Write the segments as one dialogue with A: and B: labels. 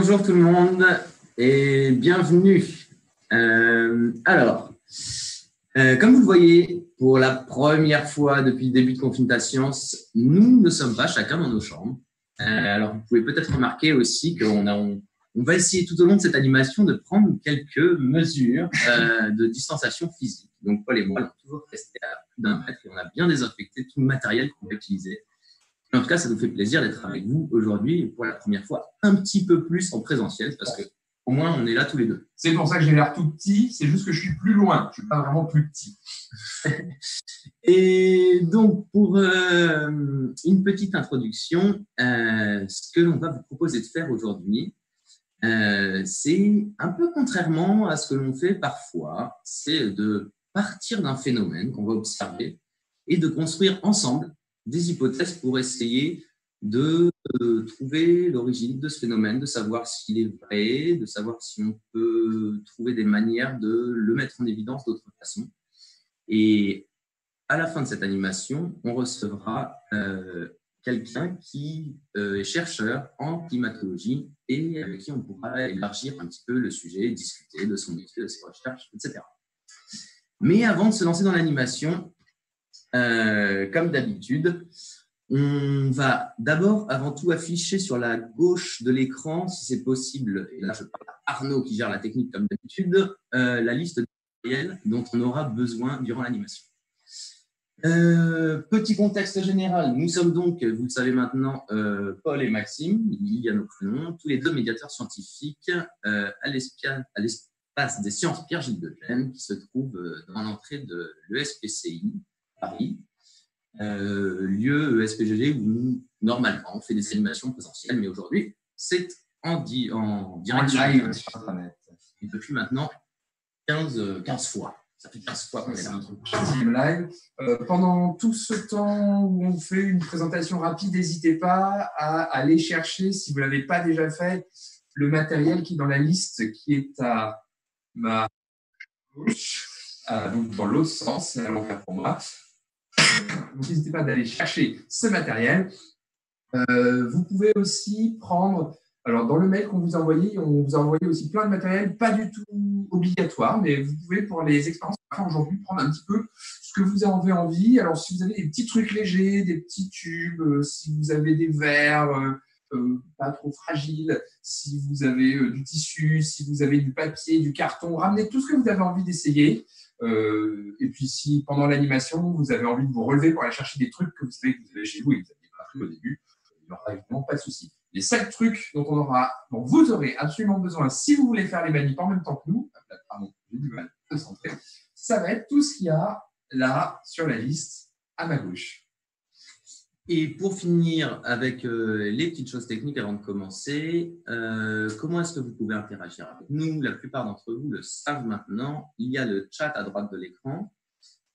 A: Bonjour tout le monde et bienvenue. Comme vous le voyez, pour la première fois depuis le début de Confine Science, nous ne sommes pas chacun dans nos chambres. Alors, vous pouvez peut-être remarquer aussi qu'on va essayer tout au long de cette animation de prendre quelques mesures de distanciation physique. Donc, Paul et moi, on a toujours resté à plus d'1 mètre et on a bien désinfecté tout le matériel qu'on va utiliser. En tout cas, ça nous fait plaisir d'être avec vous aujourd'hui pour la première fois un petit peu plus en présentiel parce qu'au moins, on est là tous les deux.
B: C'est pour ça que j'ai l'air tout petit, c'est juste que je suis plus loin, je ne suis pas vraiment plus petit.
A: Et donc, pour une petite introduction, ce que l'on va vous proposer de faire aujourd'hui, c'est un peu contrairement à ce que l'on fait parfois, c'est de partir d'un phénomène qu'on va observer et de construire ensemble des hypothèses pour essayer de trouver l'origine de ce phénomène, de savoir s'il est vrai, de savoir si on peut trouver des manières de le mettre en évidence d'autres façons. Et à la fin de cette animation, on recevra quelqu'un qui est chercheur en climatologie et avec qui on pourra élargir un petit peu le sujet, discuter de son métier, de ses recherches, etc. Mais avant de se lancer dans l'animation, comme d'habitude, on va d'abord, avant tout, afficher sur la gauche de l'écran, si c'est possible, et là je parle à Arnaud qui gère la technique comme d'habitude, la liste de matériel dont on aura besoin durant l'animation. Petit contexte général, nous sommes donc, vous le savez maintenant, Paul et Maxime, il y a nos prénoms, tous les deux médiateurs scientifiques à l'espace des sciences Pierre-Gilles de Gênes, qui se trouve dans l'entrée de l'ESPCI, Paris, lieu ESPGG où nous, normalement, on fait des animations présentielles, mais aujourd'hui, c'est en direct
B: live sur Internet.
A: Et depuis maintenant 15 fois. Ça fait 15 fois qu'on est là.
B: Live. Pendant tout ce temps où on fait une présentation rapide, n'hésitez pas à aller chercher, si vous ne l'avez pas déjà fait, le matériel qui est dans la liste qui est à ma gauche, donc dans l'autre sens, c'est à l'envers pour moi. Donc, n'hésitez pas d'aller chercher ce matériel. Vous pouvez aussi prendre, alors dans le mail qu'on vous a envoyé, on vous a envoyé aussi plein de matériel, pas du tout obligatoire, mais vous pouvez pour les expériences aujourd'hui prendre un petit peu ce que vous avez envie. Alors si vous avez des petits trucs légers, des petits tubes, si vous avez des verres pas trop fragiles, si vous avez du tissu, si vous avez du papier, du carton, ramenez tout ce que vous avez envie d'essayer. Et puis si pendant l'animation vous avez envie de vous relever pour aller chercher des trucs que vous savez que vous avez chez vous et que vous n'aviez pas pris au début, il n'y aura évidemment pas de souci. Les 5 trucs dont vous aurez absolument besoin si vous voulez faire les manips en même temps que nous, pardon, j'ai du mal à centrer, ça va être tout ce qu'il y a là sur la liste à ma gauche.
A: Et pour finir avec les petites choses techniques avant de commencer, comment est-ce que vous pouvez interagir avec nous? La plupart d'entre vous le savent maintenant. Il y a le chat à droite de l'écran.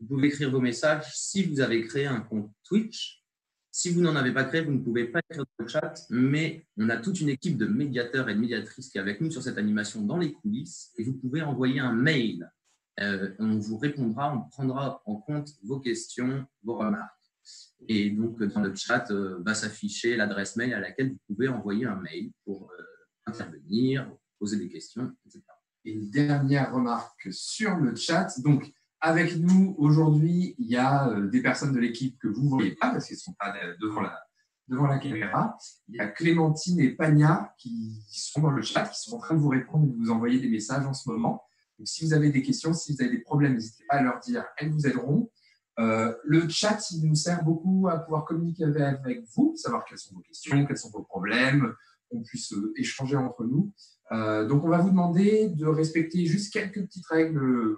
A: Vous pouvez écrire vos messages si vous avez créé un compte Twitch. Si vous n'en avez pas créé, vous ne pouvez pas écrire dans le chat, mais on a toute une équipe de médiateurs et de médiatrices qui est avec nous sur cette animation dans les coulisses et vous pouvez envoyer un mail. On vous répondra, on prendra en compte vos questions, vos remarques. Et donc, dans le chat, va s'afficher l'adresse mail à laquelle vous pouvez envoyer un mail pour intervenir, poser des questions, etc.
B: Et une dernière remarque sur le chat. Donc, avec nous aujourd'hui, il y a des personnes de l'équipe que vous ne voyez pas parce qu'elles ne sont pas devant la caméra. Il y a Clémentine et Pania qui sont dans le chat, qui sont en train de vous répondre et de vous envoyer des messages en ce moment. Donc, si vous avez des questions, si vous avez des problèmes, n'hésitez pas à leur dire, elles vous aideront. Le chat, il nous sert beaucoup à pouvoir communiquer avec vous, savoir quelles sont vos questions, quels sont vos problèmes, qu'on puisse échanger entre nous. Donc, on va vous demander de respecter juste quelques petites règles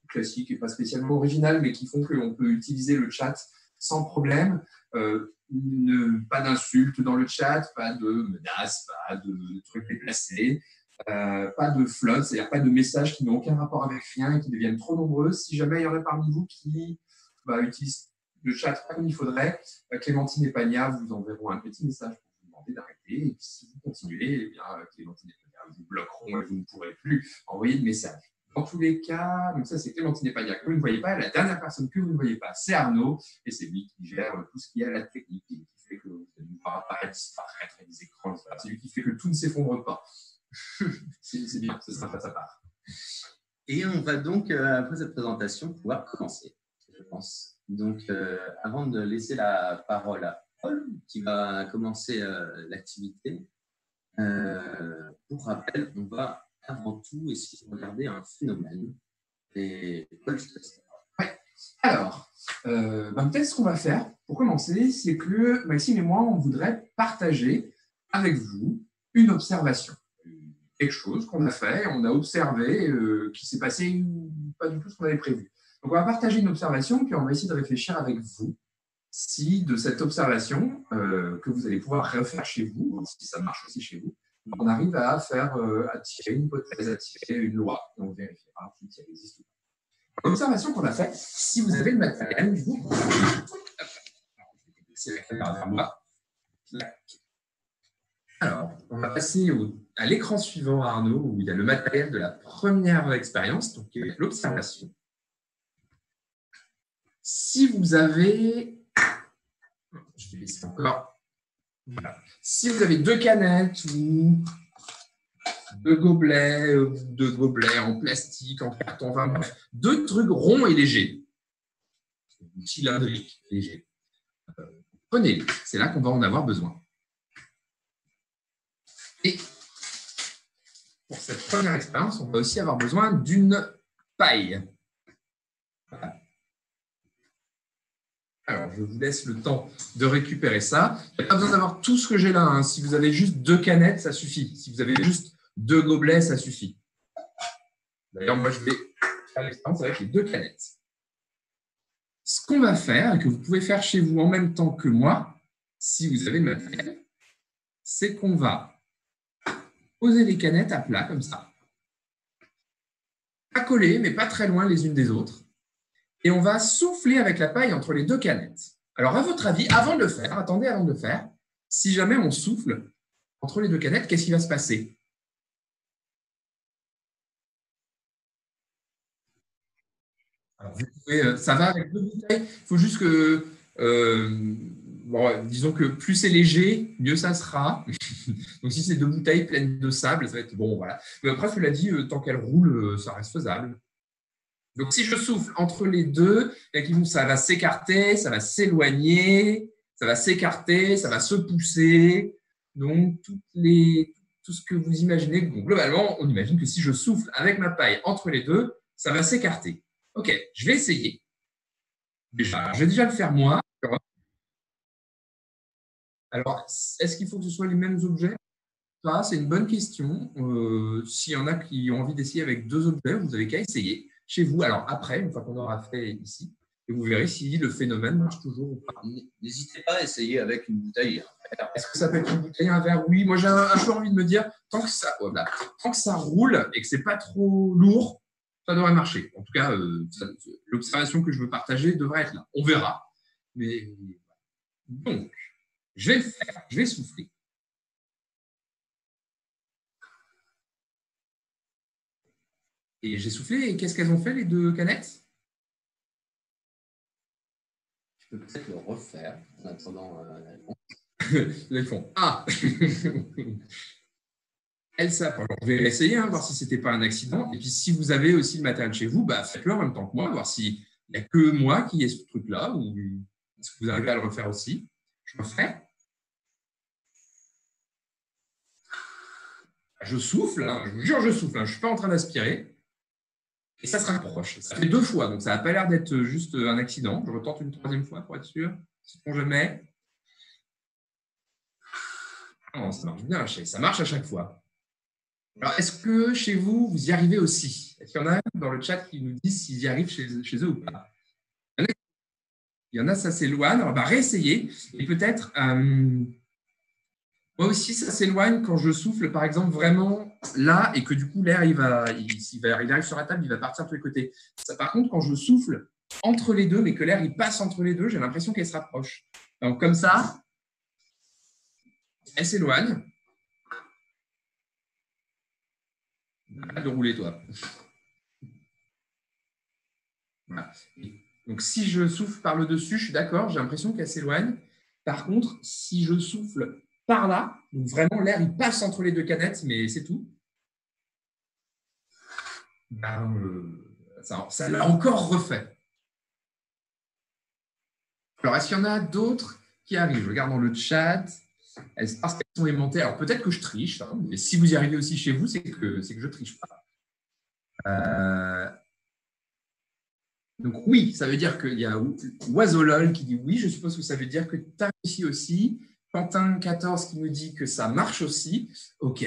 B: classiques et pas spécialement originales, mais qui font qu'on peut utiliser le chat sans problème. Pas d'insultes dans le chat, pas de menaces, pas de trucs déplacés. Pas de flood, c'est-à-dire pas de messages qui n'ont aucun rapport avec rien et qui deviennent trop nombreux. Si jamais il y en a parmi vous qui utilisent le chat pas comme il faudrait, Clémentine et Pania vous enverront un petit message pour vous demander d'arrêter. Et puis si vous continuez, eh bien, Clémentine et Pania vous bloqueront et vous ne pourrez plus envoyer de messages. Dans tous les cas, donc ça c'est Clémentine et Pania que vous ne voyez pas. La dernière personne que vous ne voyez pas, c'est Arnaud, et c'est lui qui gère tout ce qui est à la technique et qui fait que vous allez nous voir apparaître, disparaître des écrans. C'est lui qui fait que tout ne s'effondre pas. C'est bien, c'est sympa, ça part.
A: Et on va donc, après cette présentation, pouvoir commencer, je pense. Donc, avant de laisser la parole à Paul, qui va commencer l'activité, pour rappel, on va avant tout essayer de regarder un phénomène. Et Paul, je te laisse.
B: Ouais. Alors, peut-être ce qu'on va faire, pour commencer, c'est que Maxime et moi, on voudrait partager avec vous une observation. Quelque chose qu'on a fait, on a observé, qui s'est passé pas du tout ce qu'on avait prévu. Donc, on va partager une observation, puis on va essayer de réfléchir avec vous si de cette observation que vous allez pouvoir refaire chez vous, si ça marche aussi chez vous, on arrive à faire à tirer une hypothèse, à tirer une loi. Et on vérifiera si elle existe ou pas. L'observation qu'on a faite, si vous avez le matériel, vous, c'est la caméra vers moi. Alors, on va passer à l'écran suivant, Arnaud, où il y a le matériel de la première expérience, donc l'observation. Si vous avez... Je vais laisser encore. Voilà. Si vous avez deux canettes ou deux gobelets en plastique, en carton, enfin bref, deux trucs ronds et légers, cylindriques, légers, prenez-les. C'est là qu'on va en avoir besoin. Et pour cette première expérience, on va aussi avoir besoin d'une paille. Voilà. Alors, je vous laisse le temps de récupérer ça. Il n'y a pas besoin d'avoir tout ce que j'ai là. Hein. Si vous avez juste deux canettes, ça suffit. Si vous avez juste deux gobelets, ça suffit. D'ailleurs, moi, je vais faire l'expérience avec les deux canettes. Ce qu'on va faire, et que vous pouvez faire chez vous en même temps que moi, si vous avez le matériel, c'est qu'on va poser les canettes à plat, comme ça. Pas collées, mais pas très loin les unes des autres. Et on va souffler avec la paille entre les deux canettes. Alors, à votre avis, avant de le faire, attendez avant de le faire, si jamais on souffle entre les deux canettes, qu'est-ce qui va se passer? Alors, vous pouvez, ça va avec deux bouteilles. Il faut juste que, bon, disons que plus c'est léger, mieux ça sera. Donc, si c'est deux bouteilles pleines de sable, ça va être bon. Voilà. Mais après, cela dit, tant qu'elles roulent, ça reste faisable. Donc, si je souffle entre les deux, ça va s'écarter, ça va s'éloigner, ça va s'écarter, ça va se pousser. Donc, tout ce que vous imaginez, bon, globalement, on imagine que si je souffle avec ma paille entre les deux, ça va s'écarter. OK, je vais essayer. Je vais déjà le faire moi. Alors, est-ce qu'il faut que ce soit les mêmes objets? Ça, c'est une bonne question. S'il y en a qui ont envie d'essayer avec deux objets, vous n'avez qu'à essayer chez vous. Alors après, une fois qu'on aura fait ici, et vous verrez si le phénomène marche toujours ou pas.
A: N'hésitez pas à essayer avec une bouteille.
B: Est-ce que ça peut être une bouteille, un verre? Oui, moi j'ai un peu envie de me dire, tant que ça roule et que c'est pas trop lourd, ça devrait marcher. En tout cas, l'observation que je veux partager devrait être là. On verra. Mais donc, je vais le faire, je vais souffler. Et j'ai soufflé, et qu'est-ce qu'elles ont fait, les deux canettes?
A: Je peux peut-être le refaire en attendant la réponse.
B: Là, ils font Ah Elles savent. Alors, je vais essayer, voir si ce n'était pas un accident. Et puis, si vous avez aussi le matériel chez vous, faites-le en même temps que moi, voir s'il n'y a que moi qui ai ce truc-là, ou est-ce que vous arrivez à le refaire aussi? Je le ferai. Je souffle, je vous jure, je souffle. Je ne suis pas en train d'aspirer. Et ça se rapproche. Ça fait deux fois, donc ça n'a pas l'air d'être juste un accident. Je retente une troisième fois pour être sûr. Sait-on jamais. Non, ça marche bien, ça marche à chaque fois. Alors, est-ce que chez vous, vous y arrivez aussi? Est-ce qu'il y en a dans le chat qui nous disent s'ils y arrivent chez eux ou pas? Il y en a, ça s'éloigne. On va réessayer. Et peut-être, moi aussi, ça s'éloigne quand je souffle, par exemple, vraiment là, et que du coup, l'air, il arrive sur la table, il va partir de tous les côtés. Ça, par contre, quand je souffle entre les deux, mais que l'air, il passe entre les deux, j'ai l'impression qu'elle se rapproche. Donc, comme ça, elle s'éloigne. Arrête de rouler, toi. Voilà. Donc, si je souffle par le dessus, je suis d'accord, j'ai l'impression qu'elle s'éloigne. Par contre, si je souffle par là, donc vraiment l'air il passe entre les deux canettes, mais c'est tout. ça l'a encore refait. Alors, est-ce qu'il y en a d'autres qui arrivent? Je regarde dans le chat. Est-ce parce qu'elles sont aimantées? Alors, peut-être que je triche, hein, mais si vous y arrivez aussi chez vous, c'est que je ne triche pas. Donc, oui, ça veut dire qu'il y a Oiseaulol qui dit oui. Je suppose que ça veut dire que tu as réussi aussi. Quentin14 qui me dit que ça marche aussi. OK.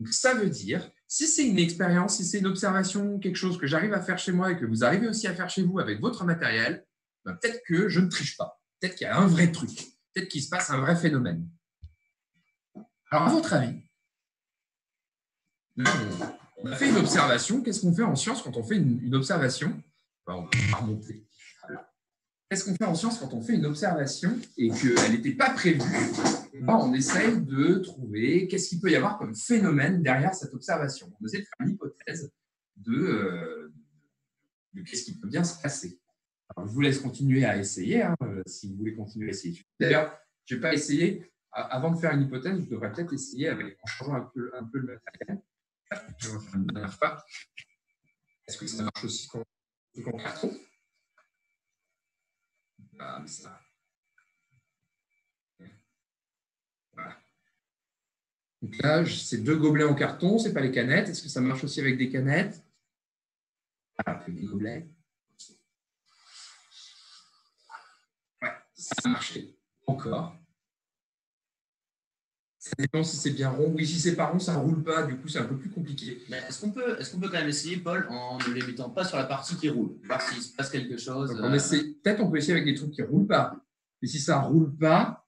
B: Donc, ça veut dire, si c'est une expérience, si c'est une observation, quelque chose que j'arrive à faire chez moi et que vous arrivez aussi à faire chez vous avec votre matériel, ben, peut-être que je ne triche pas. Peut-être qu'il y a un vrai truc. Peut-être qu'il se passe un vrai phénomène. Alors, à votre avis, là, on a fait une observation. Qu'est-ce qu'on fait en science quand on fait une observation? On va remonter. Qu'est-ce qu'on fait en science quand on fait une observation et qu'elle n'était pas prévue? On essaye de trouver qu'est-ce qu'il peut y avoir comme phénomène derrière cette observation. On essaie de faire une hypothèse de qu'est-ce qui peut bien se passer. Alors, je vous laisse continuer à essayer, hein, si vous voulez continuer à essayer. D'ailleurs, je n'ai pas essayé. Avant de faire une hypothèse, je devrais peut-être essayer en changeant un peu le matériel. Je vais faire une dernière fois. Est-ce que ça marche aussi en carton? Ah, mais ça. Voilà. Donc là, c'est 2 gobelets en carton, ce n'est pas les canettes. Est-ce que ça marche aussi avec des canettes? Voilà, avec des gobelets. Ouais, ça a marché. Encore. Ça dépend si c'est bien rond. Oui, si c'est pas rond, ça ne roule pas. Du coup, c'est un peu plus compliqué.
A: Est-ce qu'on peut quand même essayer, Paul, en ne les mettant pas sur la partie qui roule, voir s'il se passe quelque chose?
B: Peut-être on peut essayer avec des trucs qui ne roulent pas. Mais si ça ne roule pas,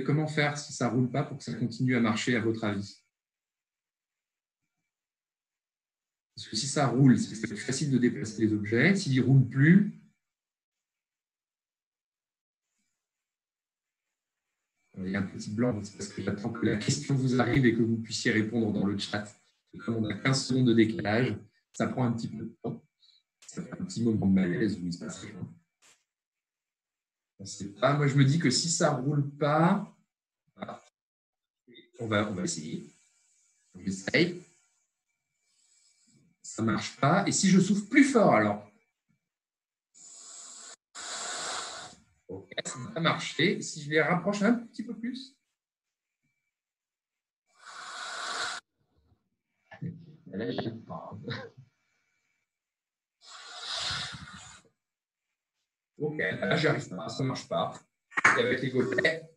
B: comment faire si ça ne roule pas pour que ça continue à marcher, à votre avis? Parce que si ça roule, c'est plus facile de déplacer les objets. S'il ne roule plus, il y a un petit blanc, c'est parce que j'attends que la question vous arrive et que vous puissiez répondre dans le chat. Et comme on a 15 secondes de décalage, ça prend un petit peu de temps. Ça fait un petit moment de malaise où il se passe rien. On ne sait pas. Moi, je me dis que si ça ne roule pas, voilà. On va essayer. J'essaye. Ça ne marche pas. Et si je souffle plus fort, alors? Ok, ça n'a pas marché. Si je les rapproche un petit peu plus? Là, je ne sais pas. Ok, là, j'y arrive pas. Ça ne marche pas. Et avec les gobelets,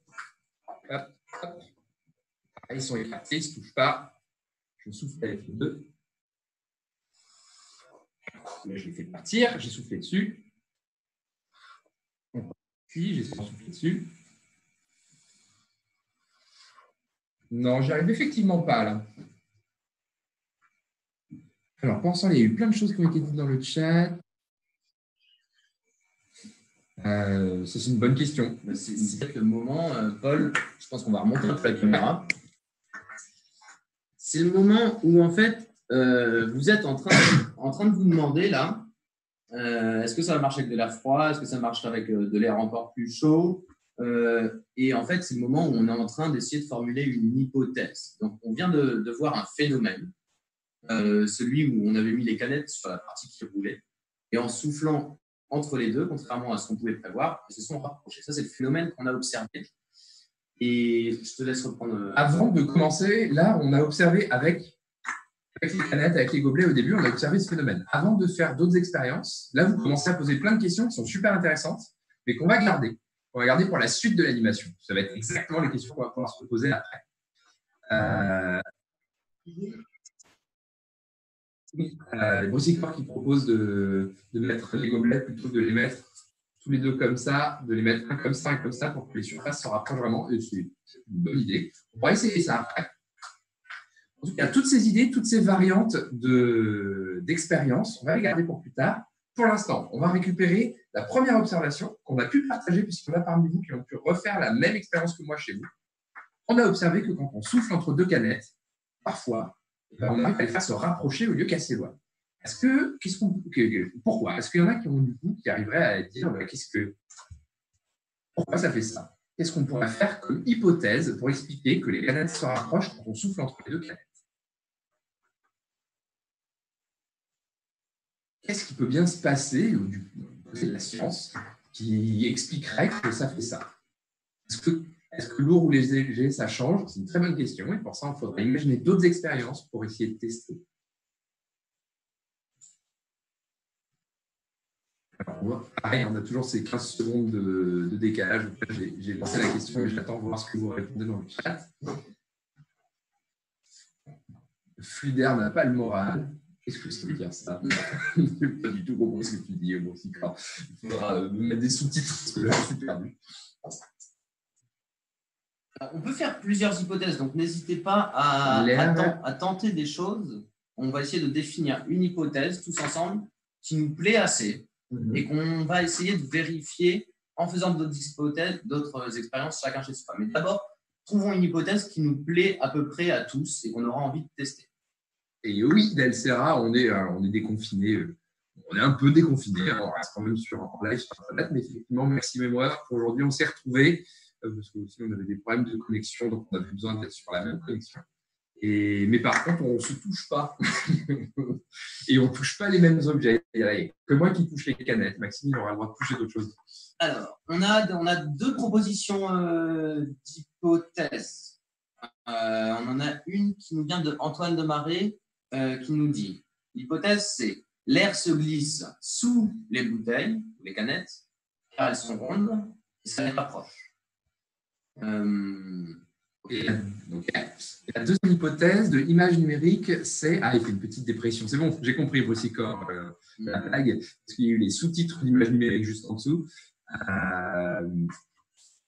B: hop, hop. Ils sont éclatés, ils ne se touchent pas. Je souffle avec les deux. Là, je les fais partir. J'ai soufflé dessus. Puis, j'ai soufflé dessus. Non, j'y arrive effectivement pas là. Alors, pensant, il y a eu plein de choses qui ont été dites dans le chat. Ça, c'est une bonne question.
A: C'est peut-être le moment, Paul, je pense qu'on va remonter un peu la caméra. C'est le moment où, en fait, vous êtes en train de vous demander, là, est-ce que ça va marcher avec de l'air froid? Est-ce que ça marche avec de l'air encore plus chaud? Et en fait, c'est le moment où on est en train d'essayer de formuler une hypothèse. Donc, on vient de voir un phénomène, celui où on avait mis les canettes sur la partie qui roulait, et en soufflant entre les deux, contrairement à ce qu'on pouvait prévoir, ils se sont rapprochés. Ça, c'est le phénomène qu'on a observé. Et je te laisse reprendre.
B: Avant de commencer, là, on a observé avec les canettes, avec les gobelets au début, on a observé ce phénomène. Avant de faire d'autres expériences, là, vous commencez à poser plein de questions qui sont super intéressantes, mais qu'on va garder. On va garder pour la suite de l'animation. Ça va être exactement les questions qu'on va pouvoir se poser après. Brusicor qui propose de mettre les gobelets plutôt que de les mettre tous les deux comme ça, de les mettre un comme ça, pour que les surfaces se rapprochent vraiment. Et c'est une bonne idée. On va essayer ça après. En tout cas, toutes ces idées, toutes ces variantes d'expérience, on va les garder pour plus tard. Pour l'instant, on va récupérer la première observation qu'on a pu partager, puisqu'il y en a parmi vous qui ont pu refaire la même expérience que moi chez vous. On a observé que quand on souffle entre deux canettes, parfois, on arrive à les faire se rapprocher au lieu qu'à s'éloigner. Pourquoi? Est-ce qu'il y en a qui arriveraient à dire pourquoi ça fait ça? Qu'est-ce qu'on pourrait faire comme hypothèse pour expliquer que les canettes se rapprochent quand on souffle entre les deux canettes? qu'est-ce qui peut bien se passer du côté de la science qui expliquerait que ça fait ça? Est-ce que lourd ou léger, ça change? C'est une très bonne question. Et pour ça, il faudrait imaginer d'autres expériences pour essayer de tester. Alors, pareil, on a toujours ces 15 secondes de décalage. J'ai lancé la question et j'attends de voir ce que vous répondez dans le chat. Le flux d'air n'a pas le moral. Qu'est-ce que ça veut dire, ça? Je n'ai pas du tout compris ce que tu dis. Bon, il faudra me mettre des sous-titres parce que là, je suis perdu.
A: On peut faire plusieurs hypothèses, donc n'hésitez pas à tenter des choses. On va essayer de définir une hypothèse tous ensemble qui nous plaît assez et qu'on va essayer de vérifier en faisant d'autres hypothèses, d'autres expériences, chacun chez soi. Mais d'abord, trouvons une hypothèse qui nous plaît à peu près à tous et qu'on aura envie de tester.
B: Et oui, d'Alcera, on est déconfiné. On est un peu déconfiné. On reste quand même en live sur Internet, mais effectivement, merci mémoire. Pour aujourd'hui, on s'est retrouvés parce que aussi on avait des problèmes de connexion, donc on avait besoin d'être sur la même connexion. Mais par contre, on ne se touche pas. Et on ne touche pas les mêmes objets. Il n'y a que moi qui touche les canettes. Maxime, il aura le droit de toucher d'autres choses.
A: Alors, on a deux propositions d'hypothèses. On en a une qui nous vient de Antoine Demaret qui nous dit l'hypothèse, c'est l'air se glisse sous les bouteilles, les canettes, car elles sont rondes et ça les rapproche.
B: Okay. La deuxième hypothèse de l'image numérique, c'est… Ah, il fait une petite dépression. C'est bon, j'ai compris aussi la blague, parce qu'il y a eu les sous-titres d'image numérique juste en dessous.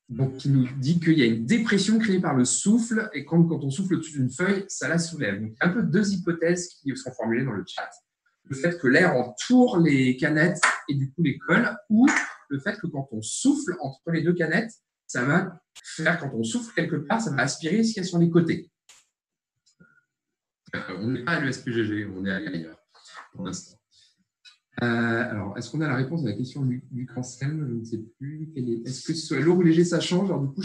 B: Donc, il nous dit qu'il y a une dépression créée par le souffle, et quand on souffle au-dessus d'une feuille, ça la soulève. Donc, il y a un peu deux hypothèses qui sont formulées dans le chat. Le fait que l'air entoure les canettes et du coup les colle, ou le fait que quand on souffle entre les deux canettes, ça va faire, quand on souffle quelque part, ça va aspirer ce qu'il y a sur les côtés. On n'est pas à l'ESPGG, on est ailleurs pour l'instant. Alors, est-ce qu'on a la réponse à la question de Luc Anselme? Je ne sais plus. Est-ce que ce lourd ou léger, ça change? Alors, du coup,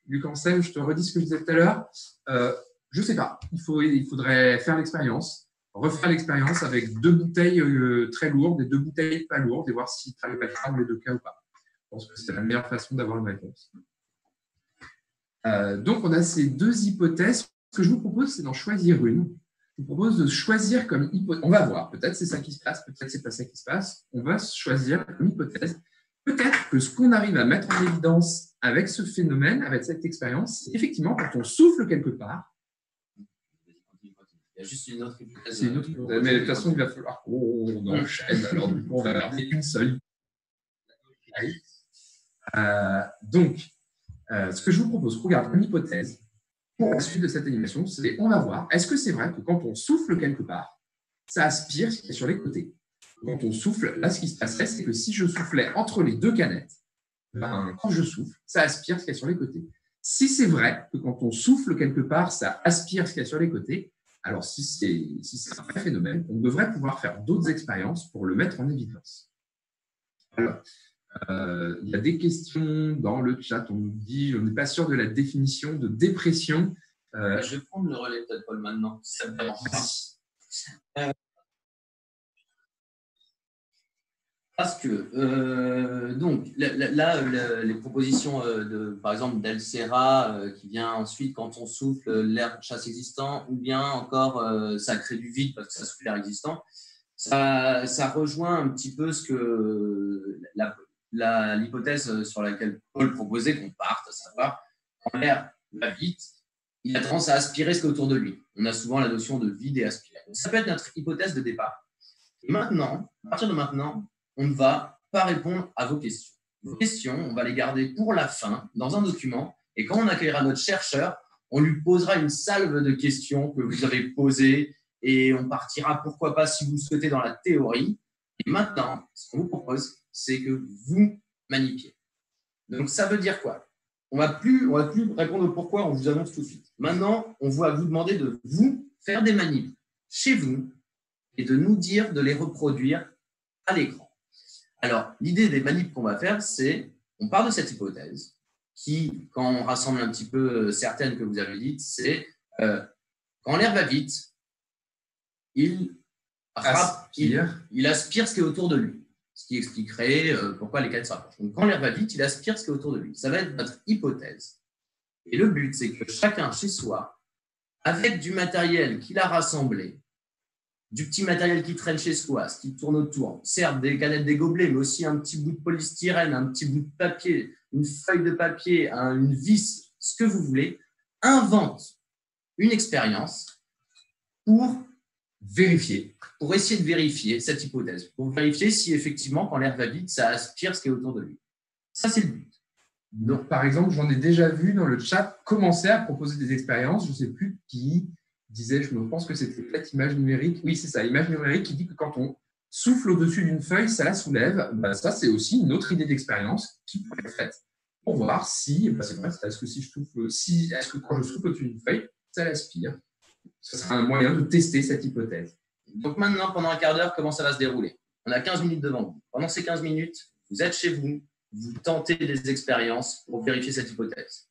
B: Luc Anselme, je te redis ce que je disais tout à l'heure. Je ne sais pas. Il faudrait faire l'expérience, refaire l'expérience avec deux bouteilles très lourdes et deux bouteilles pas lourdes et voir si tu arrives à faire dans les deux cas ou pas. Je pense que c'est la meilleure façon d'avoir une réponse. Donc, on a ces deux hypothèses. Ce que je vous propose, c'est d'en choisir une. Je vous propose de choisir comme hypothèse. On va voir. Peut-être c'est ça qui se passe, peut-être c'est pas ça qui se passe. On va choisir comme hypothèse. Peut-être que ce qu'on arrive à mettre en évidence avec ce phénomène, avec cette expérience, c'est effectivement quand on souffle quelque part.
A: Il y a juste une autre hypothèse.
B: C'est une autre hypothèse. Mais de toute façon, il va falloir qu'on enchaîne. Alors, du coup, on va garder une seule. Donc, ce que je vous propose, regarde une hypothèse pour la suite de cette animation, c'est on va voir, est-ce que c'est vrai que quand on souffle quelque part, ça aspire ce qui est sur les côtés? Quand on souffle, là, ce qui se passerait, c'est que si je soufflais entre les deux canettes, quand je souffle, ça aspire ce qui est sur les côtés. Si c'est vrai que quand on souffle quelque part, ça aspire ce qui est sur les côtés, alors si c'est un vrai phénomène, on devrait pouvoir faire d'autres expériences pour le mettre en évidence. Alors, il y a des questions dans le chat. On nous dit, on n'est pas sûr de la définition de dépression.
A: Je vais prendre le relais peut-être Paul maintenant. Ça me dérange pas. Parce que donc là, les propositions par exemple d'Alcera qui vient ensuite quand on souffle l'air chasse existant, ou bien encore ça crée du vide parce que ça souffle l'air existant. Ça rejoint un petit peu ce que l'hypothèse sur laquelle Paul proposait qu'on parte, à savoir quand l'air va vite, il a tendance à aspirer ce qu'il y a autour de lui. On a souvent la notion de vide et aspirer. Donc, ça peut être notre hypothèse de départ. Et maintenant, à partir de maintenant, on ne va pas répondre à vos questions. Vos questions, on va les garder pour la fin dans un document. Et quand on accueillera notre chercheur, on lui posera une salve de questions que vous avez posées et on partira, pourquoi pas, si vous le souhaitez, dans la théorie. Et maintenant, ce qu'on vous propose, c'est que vous manipiez. Donc, ça veut dire quoi? On ne va plus répondre au pourquoi, on vous annonce tout de suite. Maintenant, on va vous demander de vous faire des manips chez vous et de nous dire de les reproduire à l'écran. Alors, l'idée des manips qu'on va faire, c'est, on part de cette hypothèse qui, quand on rassemble un petit peu certaines que vous avez dites, c'est quand l'air va vite, il il aspire ce qui est autour de lui, ce qui expliquerait pourquoi les quatre se rapprochent. Donc, quand l'air va vite, il aspire ce qui est autour de lui. Ça va être notre hypothèse. Et le but, c'est que chacun chez soi, avec du matériel qu'il a rassemblé, du petit matériel qui traîne chez soi, ce qui tourne autour, certes des canettes, des gobelets, mais aussi un petit bout de polystyrène, un petit bout de papier, une feuille de papier, une vis, ce que vous voulez, invente une expérience pour
B: vérifier,
A: pour essayer de vérifier cette hypothèse, pour vérifier si effectivement, quand l'air va vite, ça aspire ce qui est autour de lui. Ça, c'est le but.
B: Donc, par exemple, j'en ai déjà vu dans le chat commencer à proposer des expériences. Je ne sais plus qui disait, je pense que c'était peut-être Image Numérique. Oui, c'est ça, Image Numérique qui dit que quand on souffle au-dessus d'une feuille, ça la soulève. Ben, ça, c'est aussi une autre idée d'expérience qui pourrait être faite pour voir si, ben, c'est vrai, est-ce que quand je souffle au-dessus d'une feuille, ça l'aspire. Ce sera un moyen de tester cette hypothèse.
A: Donc maintenant, pendant un quart d'heure, comment ça va se dérouler? On a 15 minutes devant vous. Pendant ces 15 minutes, vous êtes chez vous, vous tentez des expériences pour vérifier cette hypothèse.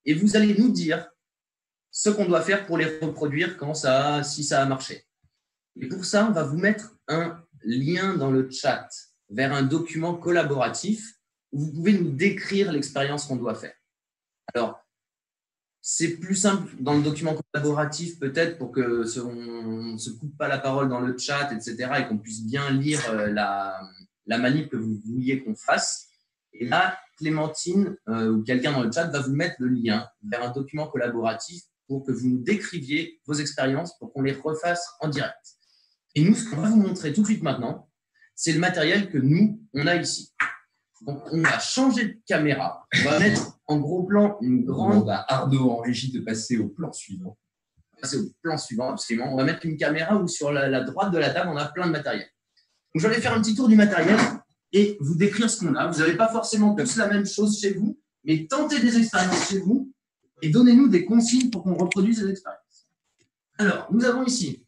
A: Et vous allez nous dire ce qu'on doit faire pour les reproduire si ça a marché. Et pour ça, on va vous mettre un lien dans le chat vers un document collaboratif où vous pouvez nous décrire l'expérience qu'on doit faire. Alors, c'est plus simple dans le document collaboratif, peut-être, pour qu'on ne se coupe pas la parole dans le chat, etc., et qu'on puisse bien lire la manip que vous vouliez qu'on fasse. Et là, Clémentine ou quelqu'un dans le chat va vous mettre le lien vers un document collaboratif pour que vous nous décriviez vos expériences pour qu'on les refasse en direct. Et nous, ce qu'on va vous montrer tout de suite maintenant, c'est le matériel que nous, on a ici. Donc, on va changer de caméra. On va mettre en gros plan une grande…
B: On va Arnaud en régie de passer au plan suivant.
A: Passer au plan suivant, absolument. On va mettre une caméra où sur la droite de la table, on a plein de matériel. Donc, je vais faire un petit tour du matériel et vous décrire ce qu'on a. Vous n'avez pas forcément tous la même chose chez vous, mais tentez des expériences chez vous et donnez-nous des consignes pour qu'on reproduise ces expériences. Alors, nous avons ici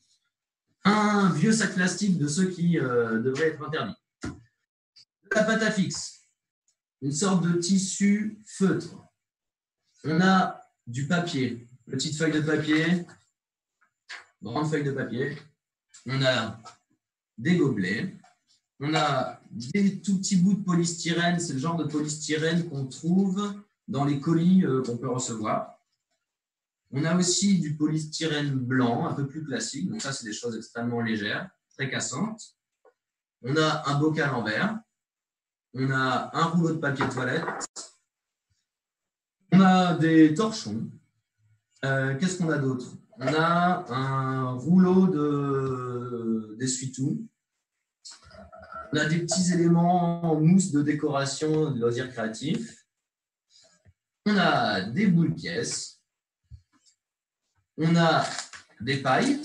A: un vieux sac plastique de ceux qui devraient être interdits. La pâte à fixe, une sorte de tissu feutre. On a du papier, petite feuille de papier, grande feuille de papier. On a des gobelets. On a des tout petits bouts de polystyrène. C'est le genre de polystyrène qu'on trouve dans les colis qu'on peut recevoir. On a aussi du polystyrène blanc, un peu plus classique. Donc ça, c'est des choses extrêmement légères, très cassantes. On a un bocal en verre. On a un rouleau de papier toilette. On a des torchons. Qu'est-ce qu'on a d'autre? On a un rouleau d'essuie-tout. On a des petits éléments en mousse de décoration de loisirs créatifs. On a des boules pièces. On a des pailles.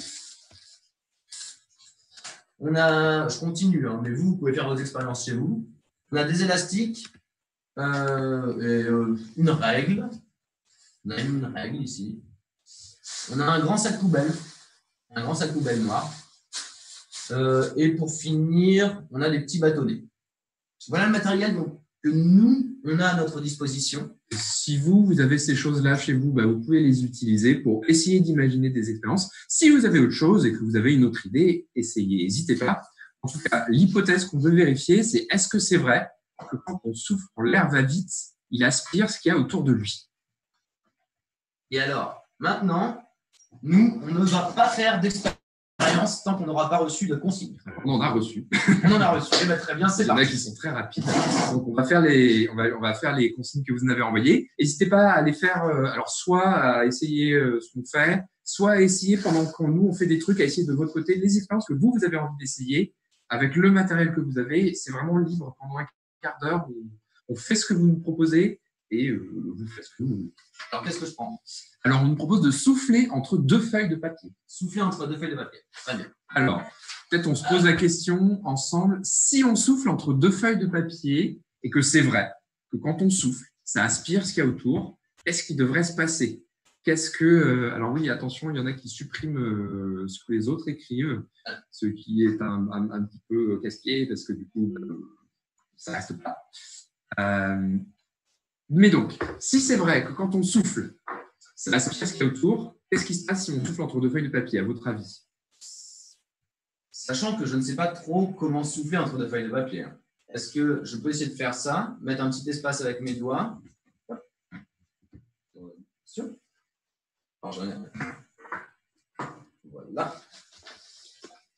A: Je continue, hein, mais vous pouvez faire vos expériences chez vous. On a des élastiques, une règle. On a une règle ici. On a un grand sac poubelle noir. Et pour finir, on a des petits bâtonnets. Voilà le matériel que nous, on a à notre disposition.
B: Si vous avez ces choses-là chez vous, vous pouvez les utiliser pour essayer d'imaginer des expériences. Si vous avez autre chose et que vous avez une autre idée, essayez, n'hésitez pas. En tout cas, l'hypothèse qu'on veut vérifier, c'est est-ce que c'est vrai que quand on souffle, quand l'air va vite, il aspire ce qu'il y a autour de lui.
A: Et alors, maintenant, nous, on ne va pas faire d'expérience tant qu'on n'aura pas reçu de consignes.
B: On en a reçu.
A: On en a reçu. Eh bien, très bien, c'est parti.
B: Il y en a qui sont très rapides. Donc, on va faire les consignes que vous nous avez envoyées. N'hésitez pas à les faire, alors soit à essayer ce qu'on fait, soit à essayer pendant que nous, on fait des trucs, à essayer de votre côté les expériences que vous avez envie d'essayer avec le matériel que vous avez. C'est vraiment libre pendant un quart d'heure. On fait ce que vous nous proposez et vous faites ce que vous voulez.
A: Alors, qu'est-ce que je prends?
B: Alors, on nous propose de souffler entre deux feuilles de papier.
A: Souffler entre deux feuilles de papier. Très bien.
B: Alors, peut-être on se pose la question ensemble. Si on souffle entre deux feuilles de papier et que c'est vrai, que quand on souffle, ça aspire ce qu'il y a autour, qu'est-ce qui devrait se passer? Alors oui, attention, il y en a qui suppriment ce que les autres écrivent, ce qui est un petit peu casse-pied parce que du coup, ça reste pas. Mais donc, si c'est vrai que quand on souffle, ça aspire ce qu'il y a autour, qu'est-ce qui se passe si on souffle entre deux feuilles de papier, à votre avis?
A: Sachant que je ne sais pas trop comment souffler entre deux feuilles de papier. Est-ce que je peux essayer de faire ça, mettre un petit espace avec mes doigts? Voilà.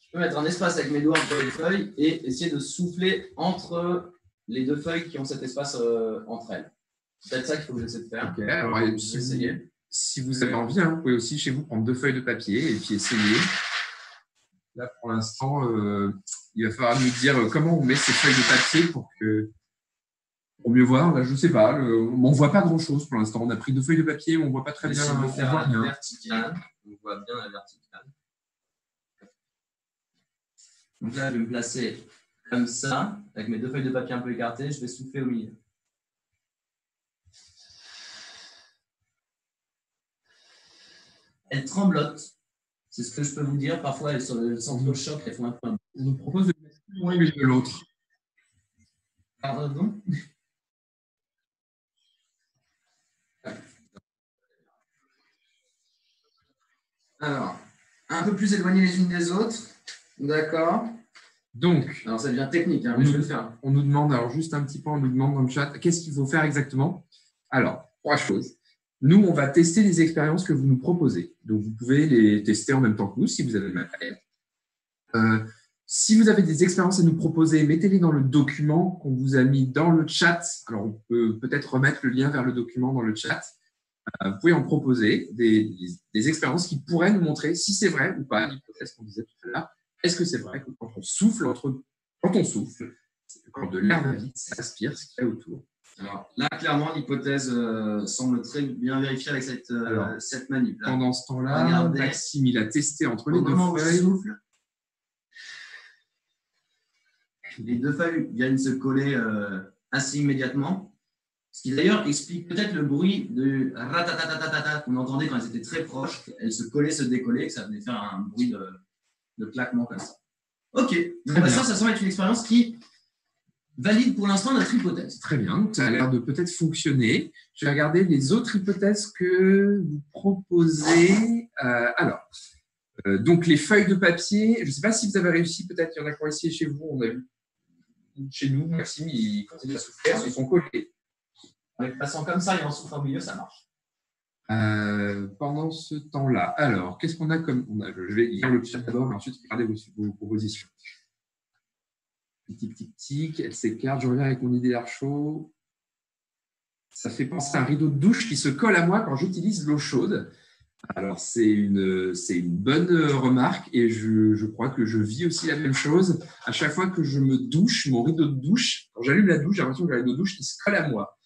A: Je peux mettre un espace avec mes doigts entre les feuilles et essayer de souffler entre les deux feuilles qui ont cet espace entre elles. C'est peut-être ça qu'il faut que j'essaie de faire.
B: Okay. Alors, si vous avez envie, vous pouvez aussi chez vous prendre 2 feuilles de papier et puis essayer. Là, pour l'instant, il va falloir nous dire comment on met ces feuilles de papier pour mieux voir. Là, je ne sais pas. On ne voit pas grand-chose pour l'instant. On a pris 2 feuilles de papier, on ne voit pas très bien.
A: On faire à la verticale. On voit bien la verticale. Donc là, je vais me placer comme ça, avec mes 2 feuilles de papier un peu écartées. Je vais souffler au milieu. Elles tremblotent. C'est ce que je peux vous dire. Parfois, elles sont le centre de choc, elles font un peu.
B: On nous propose de mettre moins que de l'autre.
A: Pardon? Alors, un peu plus éloignées les unes des autres. D'accord.
B: Donc,
A: alors ça devient technique, mais je vais le faire.
B: On nous demande, alors juste un petit peu, on nous demande dans le chat, qu'est-ce qu'il faut faire exactement? Alors, 3 choses. Nous, on va tester les expériences que vous nous proposez. Donc, vous pouvez les tester en même temps que nous, si vous avez le matériel. Si vous avez des expériences à nous proposer, mettez-les dans le document qu'on vous a mis dans le chat. Alors, on peut peut-être remettre le lien vers le document dans le chat. Vous pouvez en proposer des expériences qui pourraient nous montrer si c'est vrai ou pas, l'hypothèse qu'on disait tout à l'heure. Est-ce que c'est vrai que quand on souffle, quand de l'air va vite, ça aspire ce qu'il y a autour?
A: Alors là, clairement, l'hypothèse semble très bien vérifiée avec cette manip. Là.
B: Pendant ce temps-là, Maxime, il a testé entre les 2 feuilles.
A: Les 2 feuilles viennent se coller assez immédiatement. Ce qui d'ailleurs explique peut-être le bruit de ratatatatata qu'on entendait quand elles étaient très proches. Elles se collaient, se décollaient, que ça venait faire un bruit de claquement comme ça. Ok, donc ça semble être une expérience qui valide pour l'instant notre hypothèse.
B: Très bien, ça a l'air de peut-être fonctionner. Je vais regarder les autres hypothèses que vous proposez. Donc les feuilles de papier, je ne sais pas si vous avez réussi, peut-être il y en a qui ont essayé chez vous, on a vu. Chez nous, Maxime, quand il a soufflé, ils sont collés.
A: En passant comme ça et en soufflant au milieu, ça marche.
B: Pendant ce temps-là, alors, qu'est-ce qu'on a comme. Je vais lire le chat d'abord, et ensuite regarder vos propositions. Tic, elle s'écarte, je reviens avec mon idée d'air chaud. Ça fait penser à un rideau de douche qui se colle à moi quand j'utilise l'eau chaude. Alors, c'est une bonne remarque et je crois que je vis aussi la même chose. À chaque fois que je me douche, mon rideau de douche, quand j'allume la douche, j'ai l'impression que j'ai un rideau de douche qui se colle à moi.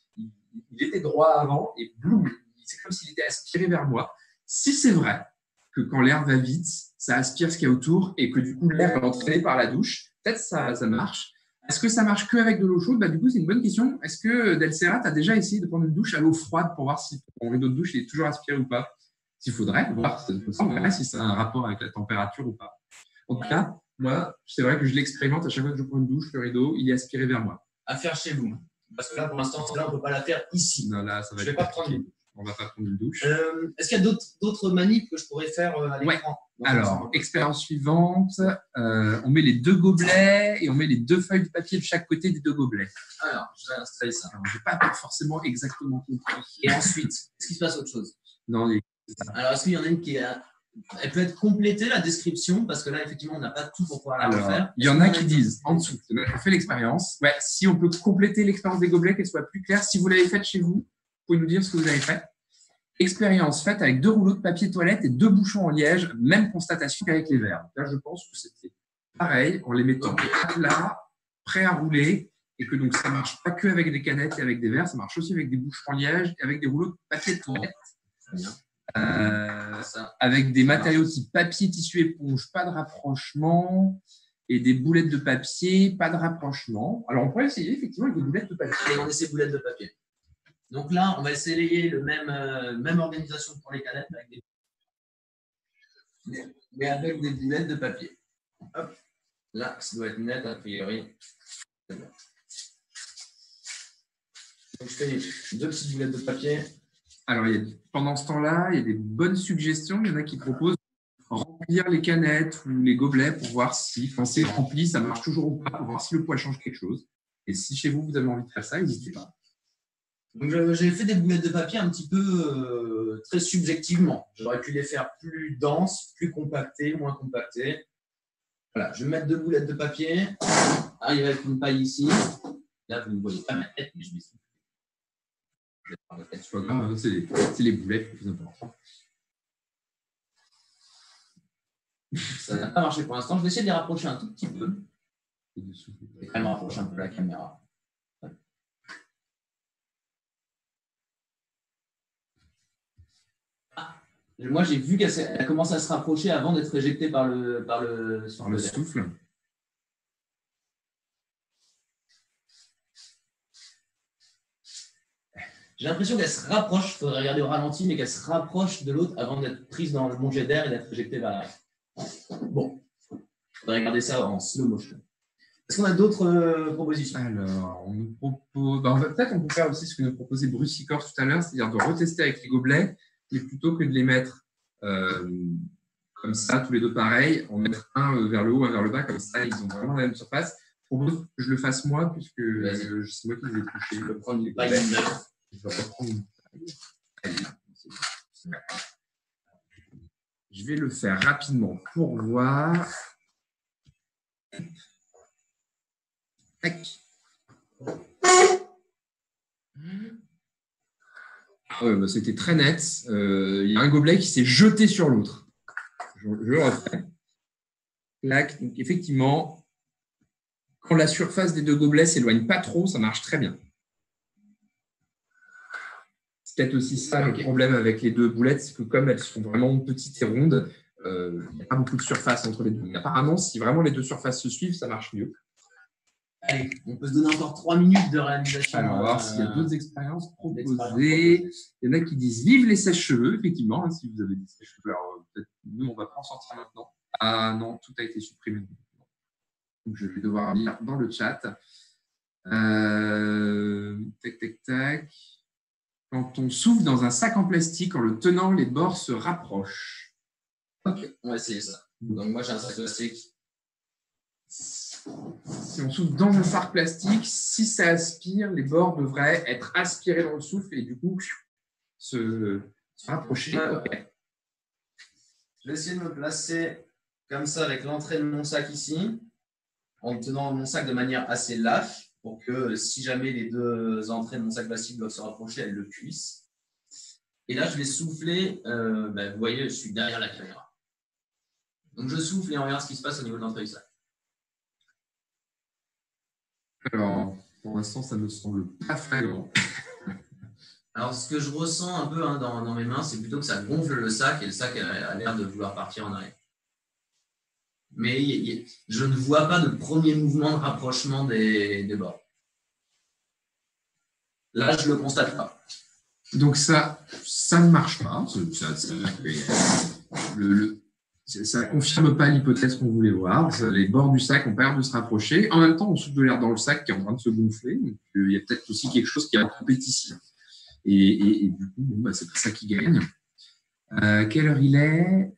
B: Il était droit avant et bloum, c'est comme s'il était aspiré vers moi. Si c'est vrai que quand l'air va vite, ça aspire ce qu'il y a autour et que du coup, l'air va entraîner par la douche, peut-être ça marche. Est-ce que ça marche qu'avec de l'eau chaude? Du coup, c'est une bonne question. Est-ce que Delcera, tu as déjà essayé de prendre une douche à l'eau froide pour voir si ton rideau de douche est toujours aspiré ou pas? S'il faudrait voir si ça a un rapport avec la température ou pas. En tout cas, moi, c'est vrai que je l'expérimente à chaque fois que je prends une douche, le rideau, il est aspiré vers moi.
A: À faire chez vous. Parce que là, pour l'instant, on ne peut pas la faire ici.
B: Non, là, ça va
A: je ne vais pas prendre une douche.
B: On ne va pas prendre une douche.
A: Est-ce qu'il y a d'autres manips que je pourrais faire à l'écran?
B: Alors, expérience suivante, on met les 2 gobelets et on met les 2 feuilles de papier de chaque côté des 2 gobelets.
A: Alors, je vais installer ça.
B: Je n'ai pas forcément exactement compris.
A: Et ensuite, est-ce qu'il se passe autre chose?
B: Non,
A: alors, est-ce qu'il y en a une qui est. Elle peut être complétée, la description, parce que là, effectivement, on n'a pas tout pour pouvoir la refaire.
B: Il y en a qui disent en dessous, on fait l'expérience. Ouais, si on peut compléter l'expérience des gobelets, qu'elle soit plus claire. Si vous l'avez faite chez vous, vous pouvez nous dire ce que vous avez fait. Expérience faite avec 2 rouleaux de papier toilette et 2 bouchons en liège. Même constatation qu'avec les verres. Là, je pense que c'était pareil en les mettant là, prêts à rouler. Et que donc, ça ne marche pas que avec des canettes et avec des verres, ça marche aussi avec des bouchons en liège et avec des rouleaux de papier toilette.
A: Très bien.
B: Avec des matériaux type papier, tissu, éponge, pas de rapprochement, et des boulettes de papier, pas de rapprochement. Alors, on pourrait essayer effectivement avec des boulettes de papier.
A: Allez, on essaie boulettes de papier. Donc là, on va essayer le même organisation pour les canettes, mais avec des boulettes de papier. Hop. Là, ça doit être net a priori. Donc, je fais 2 petites boulettes de papier.
B: Alors, pendant ce temps-là, il y a des bonnes suggestions. Il y en a qui proposent remplir les canettes ou les gobelets pour voir si, quand c'est rempli, ça marche toujours ou pas, pour voir si le poids change quelque chose. Et si chez vous, vous avez envie de faire ça, n'hésitez pas.
A: Donc, j'ai fait des boulettes de papier un petit peu très subjectivement. J'aurais pu les faire plus denses, plus compactées, moins compactées. Voilà, je vais mettre 2 boulettes de papier. Arrive avec une paille ici. Là, vous ne voyez pas ma tête, mais je vais souffler.
B: C'est pas grave, c'est les boulettes le plus important.
A: Ça n'a pas marché pour l'instant. Je vais essayer de les rapprocher un tout petit peu. Je vais quand même rapprocher un peu la caméra. Moi, j'ai vu qu'elle a commencé à se rapprocher avant d'être éjectée par le
B: souffle.
A: J'ai l'impression qu'elle se rapproche, il faudrait regarder au ralenti, mais qu'elle se rapproche de l'autre avant d'être prise dans le bon jet d'air et d'être éjectée vers l'arrière. Bon, il faudrait regarder ça en slow motion. Est-ce qu'on a d'autres propositions?
B: Alors, on nous propose. Peut-être on peut faire aussi ce que nous proposait Bruce Sicor tout à l'heure, c'est-à-dire de retester avec les gobelets, mais plutôt que de les mettre comme ça, tous les deux pareils, en mettre un vers le haut, un vers le bas, comme ça, ils ont vraiment la même surface. Je propose que je le fasse moi, puisque c'est moi qui les ai touchés.
A: Je peux prendre une paille.
B: Je vais reprendre une paille. Je vais le faire rapidement pour voir. Tac. Ouais, c'était très net. Il y a un gobelet qui s'est jeté sur l'autre. Je le refais. Clac. Donc, effectivement, quand la surface des 2 gobelets ne s'éloigne pas trop, ça marche très bien. C'est peut-être aussi ça le problème avec les 2 boulettes, c'est que comme elles sont vraiment petites et rondes, il n'y a pas beaucoup de surface entre les deux. Mais apparemment, si vraiment les 2 surfaces se suivent, ça marche mieux.
A: Allez, on peut se donner encore 3 minutes de réalisation.
B: Alors, on va voir s'il y a d'autres expériences proposées. Il y en a qui disent vive les sèche-cheveux, effectivement, hein, si vous avez des sèche-cheveux. Alors, peut-être nous, on ne va pas en sortir maintenant. Ah non, tout a été supprimé. Donc, je vais devoir lire dans le chat. Tac, tac, tac. Quand on souffle dans un sac en plastique, en le tenant, les bords se rapprochent.
A: Ok, on va essayer ça. Donc, moi, j'ai un sac plastique.
B: Si on souffle dans un sac plastique, si ça aspire, les bords devraient être aspirés dans le souffle et du coup se rapprocher. Okay.
A: Je vais essayer de me placer comme ça avec l'entrée de mon sac ici, en tenant mon sac de manière assez lâche pour que si jamais les 2 entrées de mon sac plastique doivent se rapprocher, elles le puissent. Et là, je vais souffler. Vous voyez, je suis derrière la caméra. Donc, je souffle et on regarde ce qui se passe au niveau de l'entrée du sac.
B: Alors, pour l'instant, ça ne me semble pas flagrant.
A: Alors, ce que je ressens un peu dans mes mains, c'est plutôt que ça gonfle le sac et le sac a l'air de vouloir partir en arrière. Mais je ne vois pas de premier mouvement de rapprochement des bords. Là, je ne le constate pas.
B: Donc, ça ne marche pas. Ça ne confirme pas l'hypothèse qu'on voulait voir. Les bords du sac ont pas l'air de se rapprocher. En même temps, on souffle de l'air dans le sac qui est en train de se gonfler. Donc, il y a peut-être aussi quelque chose qui est en compétition. Et du coup, c'est pas ça qui gagne. Quelle heure il est?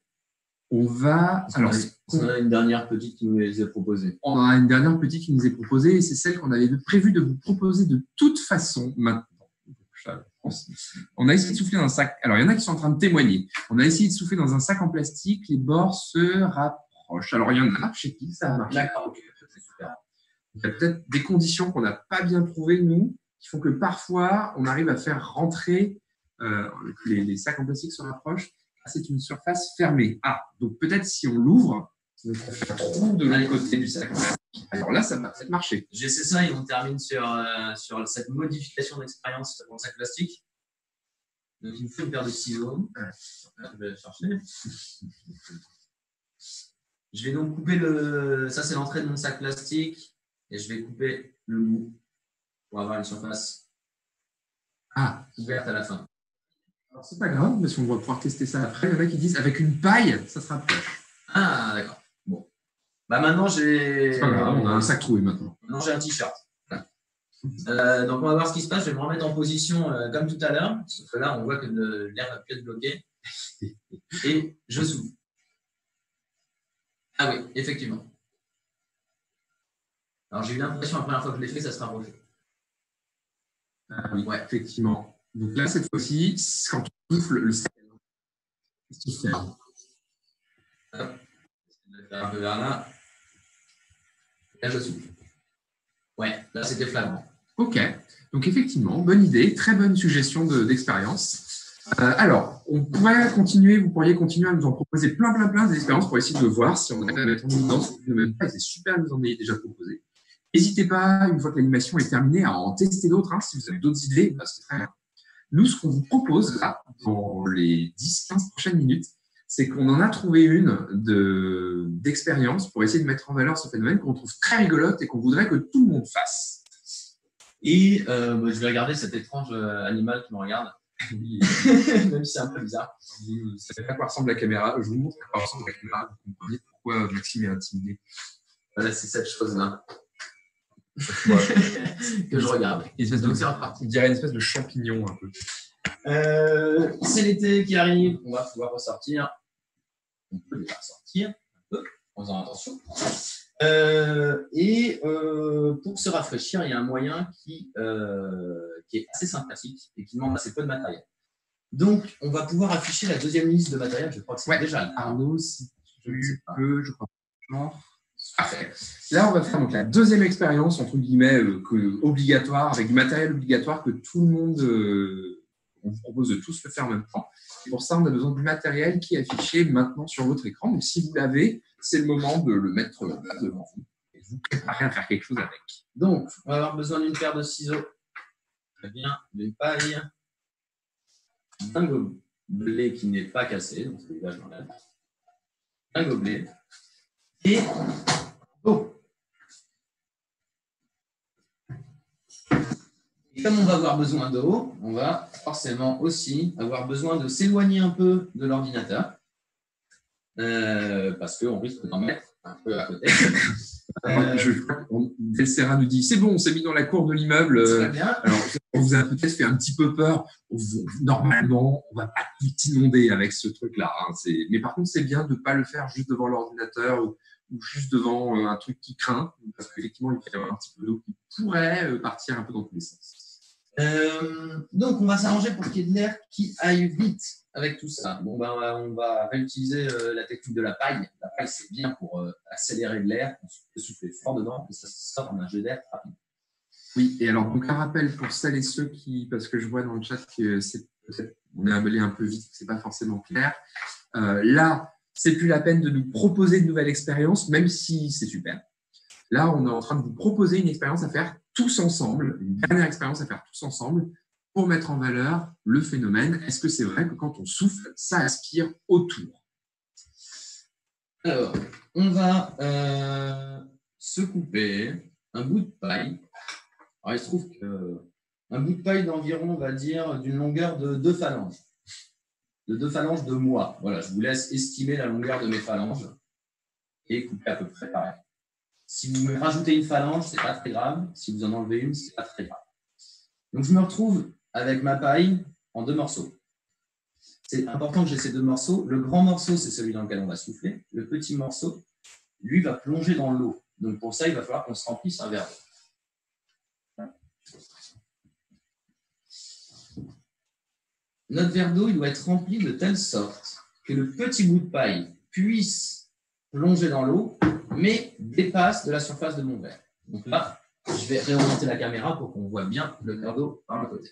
B: On va. Alors,
A: on a une dernière petite qui nous est proposée.
B: On a une dernière petite qui nous est proposée et c'est celle qu'on avait prévu de vous proposer de toute façon maintenant. On a essayé de souffler dans un sac. Alors, il y en a qui sont en train de témoigner. On a essayé de souffler dans un sac en plastique. Les bords se rapprochent. Alors, il y en a chez qui ça a marché.
A: D'accord.
B: Il y a peut-être des conditions qu'on n'a pas bien trouvées, nous, qui font que parfois, on arrive à faire rentrer les sacs en plastique se rapprochent. C'est une surface fermée. Ah, donc peut-être si on l'ouvre, on fait un trou de l'autre côté du sac. Alors là, ça va peut-être marcher.
A: J'essaie ça et on termine sur cette modification d'expérience pour le sac plastique. Donc, il me faut une paire de ciseaux. Je vais chercher. Je vais donc couper ça c'est l'entrée de mon sac plastique et je vais couper le bout pour avoir une surface ouverte à la fin.
B: Alors, c'est pas grave, parce qu'on va pouvoir tester ça après. Il y en a qui disent avec une paille, ça se rapproche.
A: Ah, d'accord. Bon. Maintenant, j'ai.
B: C'est pas grave, on a un sac troué maintenant.
A: Maintenant, j'ai un t-shirt. Donc, on va voir ce qui se passe. Je vais me remettre en position comme tout à l'heure. Sauf que là, on voit que l'air va plus être bloqué. Et je souffle. Ah oui, effectivement. Alors, j'ai eu l'impression, la première fois que je l'ai fait, ça se rapprochait.
B: Ah oui, ouais, effectivement. Donc là, cette fois-ci, quand on souffle le sel, qu'est-ce qu'il fait?
A: Hop. Je vais faire un peu vers là. Là, je souffle. Ouais, là, c'était flagrant.
B: Ok. Donc, effectivement, bonne idée, très bonne suggestion d'expérience. Alors, on pourrait continuer, vous pourriez continuer à nous en proposer plein d'expériences pour essayer de voir si on arrive à mettre en évidence le même pas. C'est super que vous en ayez déjà proposé. N'hésitez pas, une fois que l'animation est terminée, à en tester d'autres. Hein, si vous avez d'autres idées, c'est très bien. Nous, ce qu'on vous propose là, dans les 10-15 prochaines minutes, c'est qu'on en a trouvé une d'expérience pour essayer de mettre en valeur ce phénomène qu'on trouve très rigolote et qu'on voudrait que tout le monde fasse.
A: Et je vais regarder cet étrange animal qui me regarde. Oui. Même si c'est un peu bizarre.
B: Vous savez à quoi ressemble la caméra. Je vous montre à quoi ressemble la caméra. Vous comprenez pourquoi Maxime est intimidé.
A: Voilà, c'est cette chose-là. Que je regarde.
B: Donc, c'est reparti. On dirait une espèce de champignon un peu.
A: C'est l'été qui arrive. On va pouvoir ressortir. On peut déjà ressortir un peu en faisant attention. Pour se rafraîchir, il y a un moyen qui est assez sympathique et qui demande assez peu de matériel. Donc, on va pouvoir afficher la deuxième liste de matériel. Je crois que c'est déjà là.
B: Arnaud, si tu peux, je crois. Parfait. Là, on va faire donc la deuxième expérience, entre guillemets, obligatoire, avec du matériel obligatoire que tout le monde, on vous propose de tous le faire en même temps. Et pour ça, on a besoin du matériel qui est affiché maintenant sur votre écran. Donc, si vous l'avez, c'est le moment de le mettre devant vous et vous préparer à faire quelque chose avec.
A: Donc, on va avoir besoin d'une paire de ciseaux, très bien, d'une paille, d'un gobelet qui n'est pas cassé, donc celui-là, je l'enlève, un gobelet, et d'eau. Et comme on va avoir besoin d'eau, on va forcément aussi avoir besoin de s'éloigner un peu de l'ordinateur, parce qu'on risque d'en mettre un peu à côté.
B: Delcera nous dit, c'est bon, on s'est mis dans la cour de l'immeuble.
A: Très bien.
B: Alors, on vous a peut-être fait un petit peu peur. Normalement, on ne va pas tout inonder avec ce truc-là. Hein. Mais par contre, c'est bien de ne pas le faire juste devant l'ordinateur ou juste devant un truc qui craint, parce qu'effectivement, il peut y avoir un petit peu d'eau qui pourrait partir un peu dans tous les sens.
A: Donc, on va s'arranger pour qu'il y ait de l'air qui aille vite avec tout ça. Bon, on va réutiliser la technique de la paille. La paille, c'est bien pour accélérer de l'air. On peut souffler fort dedans et ça sort en un jet d'air rapide.
B: Oui, et alors, donc un rappel pour celles et ceux qui, parce que je vois dans le chat que on est allé un peu vite, c'est pas forcément clair. Là, c'est plus la peine de nous proposer une nouvelle expérience, même si c'est super. Là, on est en train de vous proposer une expérience à faire tous ensemble, une dernière expérience à faire tous ensemble pour mettre en valeur le phénomène. Est-ce que c'est vrai que quand on souffle, ça aspire autour?
A: Alors, on va se couper un bout de paille. Alors, il se trouve qu'un bout de paille d'environ, on va dire, d'une longueur de 2 phalanges. De 2 phalanges de moi. Voilà, je vous laisse estimer la longueur de mes phalanges et couper à peu près pareil. Si vous me rajoutez une phalange, ce n'est pas très grave. Si vous en enlevez une, ce n'est pas très grave. Donc, je me retrouve avec ma paille en 2 morceaux. C'est important que j'ai ces 2 morceaux. Le grand morceau, c'est celui dans lequel on va souffler. Le petit morceau, lui, va plonger dans l'eau. Donc, pour ça, il va falloir qu'on se remplisse un verre d'eau. Notre verre d'eau, il doit être rempli de telle sorte que le petit bout de paille puisse plonger dans l'eau, mais dépasse de la surface de mon verre. Donc là, je vais réorienter la caméra pour qu'on voit bien le verre d'eau par le côté.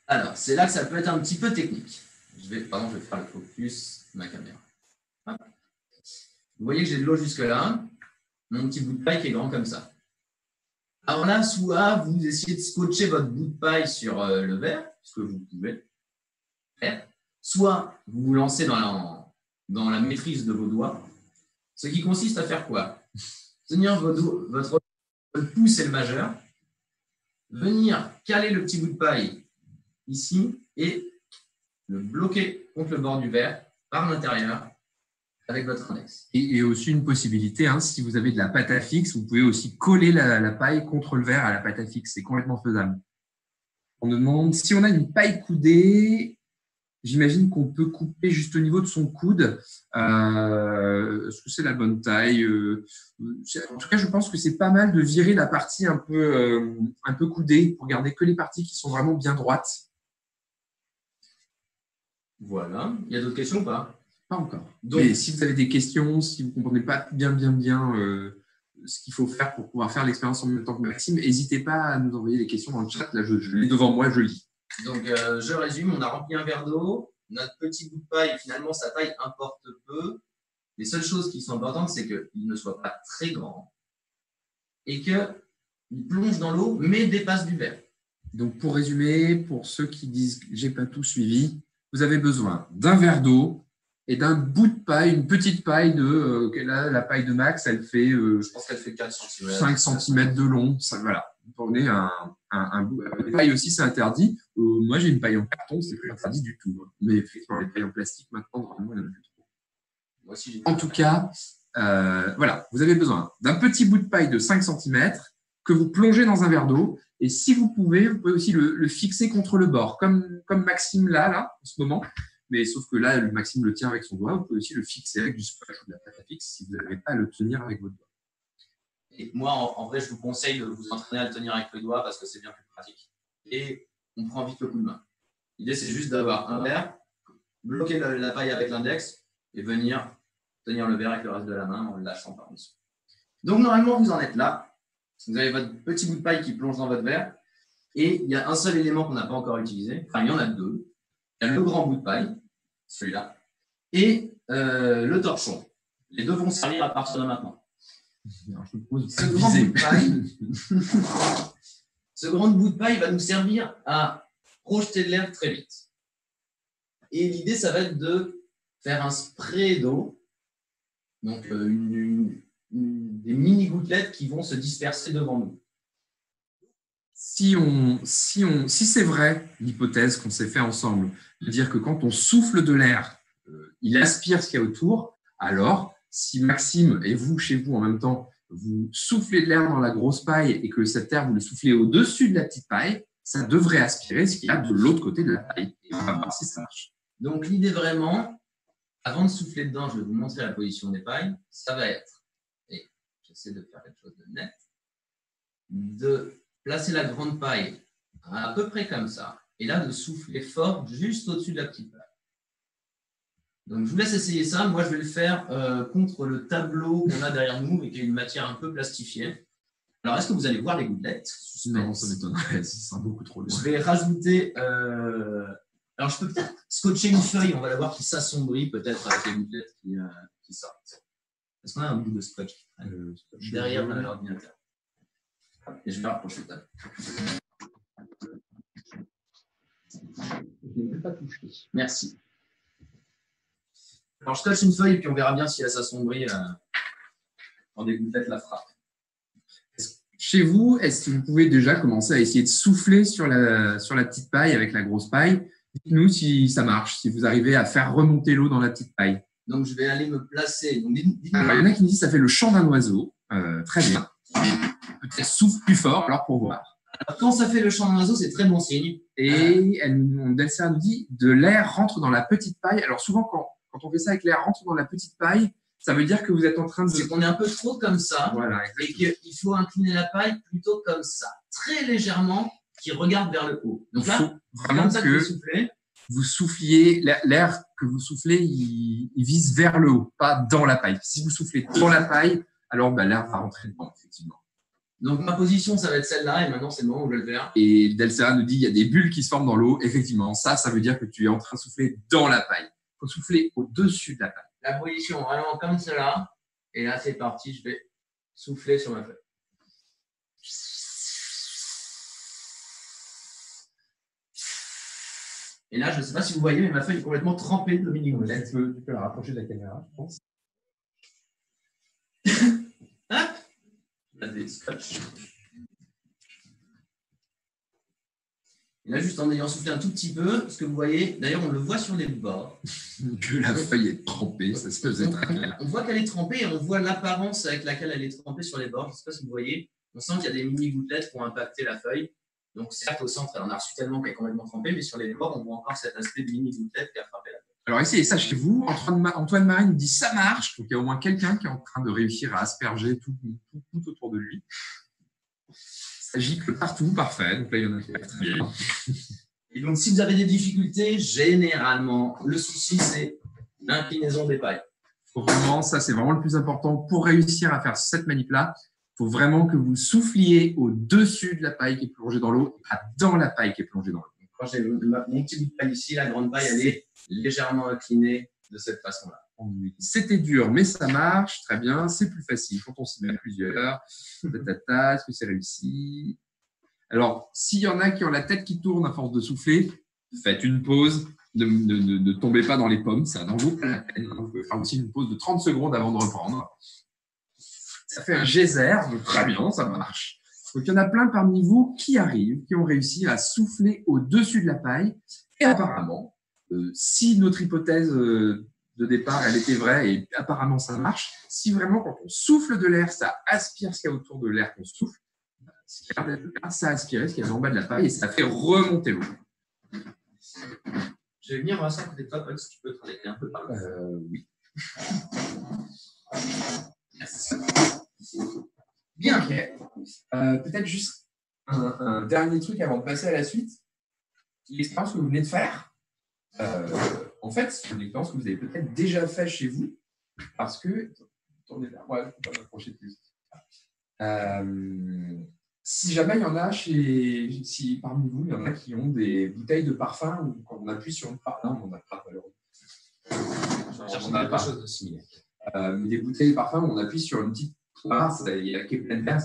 A: Alors, c'est là que ça peut être un petit peu technique. Je vais faire le focus de ma caméra. Hop. Vous voyez que j'ai de l'eau jusque-là, mon petit bout de paille qui est grand comme ça. Alors là, soit vous essayez de scotcher votre bout de paille sur le verre, ce que vous pouvez faire, soit vous vous lancez dans la maîtrise de vos doigts, ce qui consiste à faire quoi? Tenir votre pouce et le majeur, venir caler le petit bout de paille ici et le bloquer contre le bord du verre par l'intérieur avec votre index.
B: Et aussi une possibilité, hein, si vous avez de la pâte à fixe, vous pouvez aussi coller la paille contre le verre à la pâte à fixe. C'est complètement faisable. On nous demande si on a une paille coudée, j'imagine qu'on peut couper juste au niveau de son coude. Est-ce que c'est la bonne taille? En tout cas, je pense que c'est pas mal de virer la partie un peu coudée pour garder que les parties qui sont vraiment bien droites.
A: Voilà. Il y a d'autres questions ou pas?
B: Pas encore. Donc, mais si vous avez des questions, si vous ne comprenez pas bien ce qu'il faut faire pour pouvoir faire l'expérience en même temps que Maxime, n'hésitez pas à nous envoyer des questions dans le chat. Là, je l'ai devant moi, je lis.
A: Donc, je résume, on a rempli un verre d'eau. Notre petit bout de paille, finalement, sa taille importe peu. Les seules choses qui sont importantes, c'est qu'il ne soit pas très grand et qu'il plonge dans l'eau, mais dépasse du verre.
B: Donc, pour résumer, pour ceux qui disent « j'ai pas tout suivi », vous avez besoin d'un verre d'eau et d'un bout de paille, une petite paille de… là, la paille de Max, elle fait…
A: je pense qu'elle fait 4 cm.
B: 5 cm de long. Ça, voilà. Vous prenez un bout. Les pailles aussi, c'est interdit. Moi, j'ai une paille en carton, c'est plus interdit du tout. Mais effectivement, les pailles en plastique, maintenant, vraiment, il n'y en a plus trop. Moi aussi, en tout cas, voilà, vous avez besoin d'un petit bout de paille de 5 cm que vous plongez dans un verre d'eau. Et si vous pouvez aussi le fixer contre le bord, comme Maxime là, en ce moment. Mais sauf que là, Maxime le tient avec son doigt. Vous pouvez aussi le fixer avec du scotch ou de la pâte à fixe si vous n'arrivez pas à le tenir avec votre doigt.
A: Et moi, en vrai, je vous conseille de vous entraîner à le tenir avec le doigt parce que c'est bien plus pratique. Et on prend vite le coup de main. L'idée, c'est juste d'avoir un verre, bloquer la paille avec l'index et venir tenir le verre avec le reste de la main en le lâchant par dessus. Donc, normalement, vous en êtes là. Vous avez votre petit bout de paille qui plonge dans votre verre. Et il y a un seul élément qu'on n'a pas encore utilisé. Enfin, il y en a deux. Il y a le grand bout de paille, celui-là, et le torchon. Les deux vont servir à partir de maintenant. Ce grand bout de paille va nous servir à projeter de l'air très vite. Et l'idée, ça va être de faire un spray d'eau, donc des mini-gouttelettes qui vont se disperser devant nous.
B: Si c'est vrai, l'hypothèse qu'on s'est fait ensemble, de dire que quand on souffle de l'air, il aspire ce qu'il y a autour, alors si Maxime et vous, chez vous en même temps, vous soufflez de l'air dans la grosse paille et que cet air, vous le soufflez au-dessus de la petite paille, ça devrait aspirer ce qu'il y a de l'autre côté de la paille. Et on va voir si ça marche.
A: Donc, l'idée vraiment, avant de souffler dedans, je vais vous montrer la position des pailles. Ça va être, et j'essaie de faire quelque chose de net, de placer la grande paille à peu près comme ça, et là, de souffler fort juste au-dessus de la petite paille. Donc, je vous laisse essayer ça. Moi, je vais le faire contre le tableau qu'on a derrière nous et qui est une matière un peu plastifiée. Alors, est-ce que vous allez voir les gouttelettes?
B: Non, ça m'étonnerait, ce sera beaucoup trop loin.
A: Je vais rajouter… alors, je peux peut-être scotcher une feuille, on va la voir qui s'assombrit peut-être avec les gouttelettes qui sortent. Est-ce qu'on a un bout de scotch qui traîne derrière l'ordinateur? Et je vais rapprocher le tableau. Je ne vais pas toucher. Merci. Alors, je scotche une feuille et puis on verra bien si elle s'assombrit quand des gouttelettes la frappent.
B: Chez vous, est-ce que vous pouvez déjà commencer à essayer de souffler sur la petite paille avec la grosse paille? Dites-nous si ça marche, si vous arrivez à faire remonter l'eau dans la petite paille.
A: Donc, je vais aller me placer. Donc,
B: il y en a qui me disent que ça fait le chant d'un oiseau. Très bien. Peut-être souffle plus fort, alors pour voir.
A: Alors, quand ça fait le chant d'un oiseau, c'est très bon signe.
B: Et Delsa nous dit de l'air rentre dans la petite paille. Alors, souvent, quand on fait ça avec l'air rentre dans la petite paille, ça veut dire que vous êtes en train de…
A: C'est qu'on est un peu trop comme ça.
B: Voilà,
A: et qu'il faut incliner la paille plutôt comme ça, très légèrement, qui regarde vers le haut. Donc là,
B: vraiment
A: comme ça que
B: vous souffliez, l'air que vous soufflez, il vise vers le haut, pas dans la paille. Si vous soufflez dans la paille, alors l'air va rentrer dedans, effectivement.
A: Donc ma position, ça va être celle-là, et maintenant c'est le moment où je vais le faire.
B: Et Delsa nous dit il y a des bulles qui se forment dans l'eau. Effectivement, ça veut dire que tu es en train de souffler dans la paille. Il faut souffler au-dessus de la paille.
A: La position vraiment comme cela, et là c'est parti, je vais souffler sur ma feuille. Et là, je ne sais pas si vous voyez, mais ma feuille est complètement trempée de mini-gouttelettes.
B: Tu peux la rapprocher de la caméra, je pense.
A: Hop, là, des scotch. Et là, juste en ayant soufflé un tout petit peu, ce que vous voyez, d'ailleurs, on le voit sur les bords.
B: Que la feuille est trempée, ça se faisait très bien.
A: On voit qu'elle est trempée et on voit l'apparence avec laquelle elle est trempée sur les bords. Je ne sais pas si vous voyez. On sent qu'il y a des mini-gouttelettes qui ont impacté la feuille. Donc, certes, au centre, on a reçu tellement qu'elle est complètement trempée, mais sur les bords, on voit encore cet aspect de mini gouttelette qui a frappé la tête.
B: Alors, essayez ça chez vous. Antoine Marie nous dit ça marche. Donc, il y a au moins quelqu'un qui est en train de réussir à asperger tout autour de lui. Ça gicle partout, parfait. Donc là, il y en a qui très bien.
A: Et donc, si vous avez des difficultés, généralement, le souci, c'est l'inclinaison des pailles.
B: Vraiment, ça, c'est vraiment le plus important pour réussir à faire cette manip-là. Il faut vraiment que vous souffliez au-dessus de la paille qui est plongée dans l'eau et pas dans la paille qui est plongée dans l'eau.
A: Quand j'ai mon petit bout de paille ici, la grande paille, elle est légèrement inclinée de cette façon-là.
B: C'était dur, mais ça marche. Très bien, c'est plus facile quand on s'y met à plusieurs. Est-ce que c'est réussi? Alors, s'il y en a qui ont la tête qui tourne à force de souffler, faites une pause. Ne tombez pas dans les pommes, ça n'en vaut pas la peine. Vous pouvez faire aussi une pause de 30 secondes avant de reprendre. Ça fait un geyser, donc très bien, ça marche. Donc, il y en a plein parmi vous qui arrivent, qui ont réussi à souffler au-dessus de la paille. Et apparemment, si notre hypothèse de départ, elle était vraie et apparemment ça marche, si vraiment quand on souffle de l'air, ça aspire ce qu'il y a autour de l'air qu'on souffle, ça aspire ce qu'il y a en bas de la paille et ça fait remonter l'eau.
A: Je vais venir voir ça à côté de toi, Paul, si tu peux travailler un peu par là.
B: Oui.
A: Merci.
B: Bien, ok. Peut-être juste un dernier truc avant de passer à la suite. L'expérience que vous venez de faire, en fait, c'est une expérience que vous avez peut-être déjà fait chez vous, parce que… Tournez vers moi, je ne peux pas m'approcher plus. Si jamais il y en a si parmi vous, il y en a qui ont des bouteilles de parfum où quand on appuie sur une parfum, on n'a pas malheureusement.
A: On a quelque chose de similaire.
B: Des bouteilles de parfum où on appuie sur une petite poire, il y a qui est pleine d'air,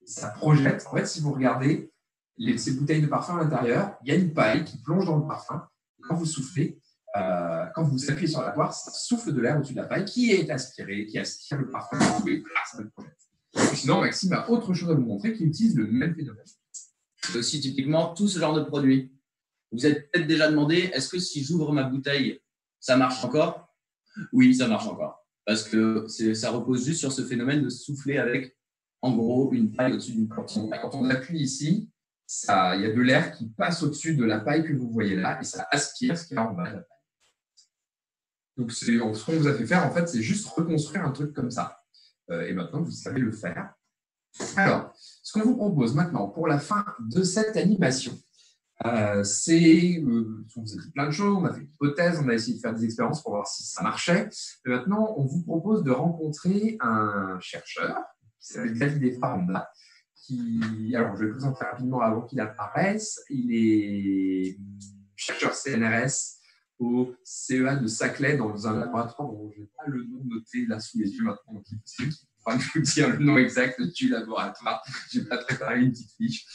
B: ça projette. En fait, si vous regardez ces bouteilles de parfum à l'intérieur, il y a une paille qui plonge dans le parfum. Quand vous soufflez, quand vous appuyez sur la poire, ça souffle de l'air au-dessus de la paille qui est aspiré, qui aspire le parfum. Ça le projette. Sinon, Maxime a autre chose à vous montrer qui utilise le même phénomène.
A: C'est aussi typiquement tout ce genre de produit. Vous êtes peut-être déjà demandé, est-ce que si j'ouvre ma bouteille, ça marche encore? Oui, ça marche encore. Parce que ça repose juste sur ce phénomène de souffler avec, en gros, une paille au-dessus d'une porte.
B: Quand on appuie ici, il y a de l'air qui passe au-dessus de la paille que vous voyez là et ça aspire ce qu'il y a en bas de la paille. Donc, ce qu'on vous a fait faire, en fait, c'est juste reconstruire un truc comme ça. Et maintenant, vous savez le faire. Alors, ce qu'on vous propose maintenant pour la fin de cette animation, c'est, on vous a dit plein de choses, on a fait une hypothèse, on a essayé de faire des expériences pour voir si ça marchait. Et maintenant, on vous propose de rencontrer un chercheur qui s'appelle David Faranda, alors je vais le présenter rapidement avant qu'il apparaisse. Il est chercheur CNRS au CEA de Saclay dans un laboratoire dont je n'ai pas le nom noté là sous les yeux maintenant, donc il faudra que je vous dire le nom exact du laboratoire. Je n'ai pas préparé une petite fiche.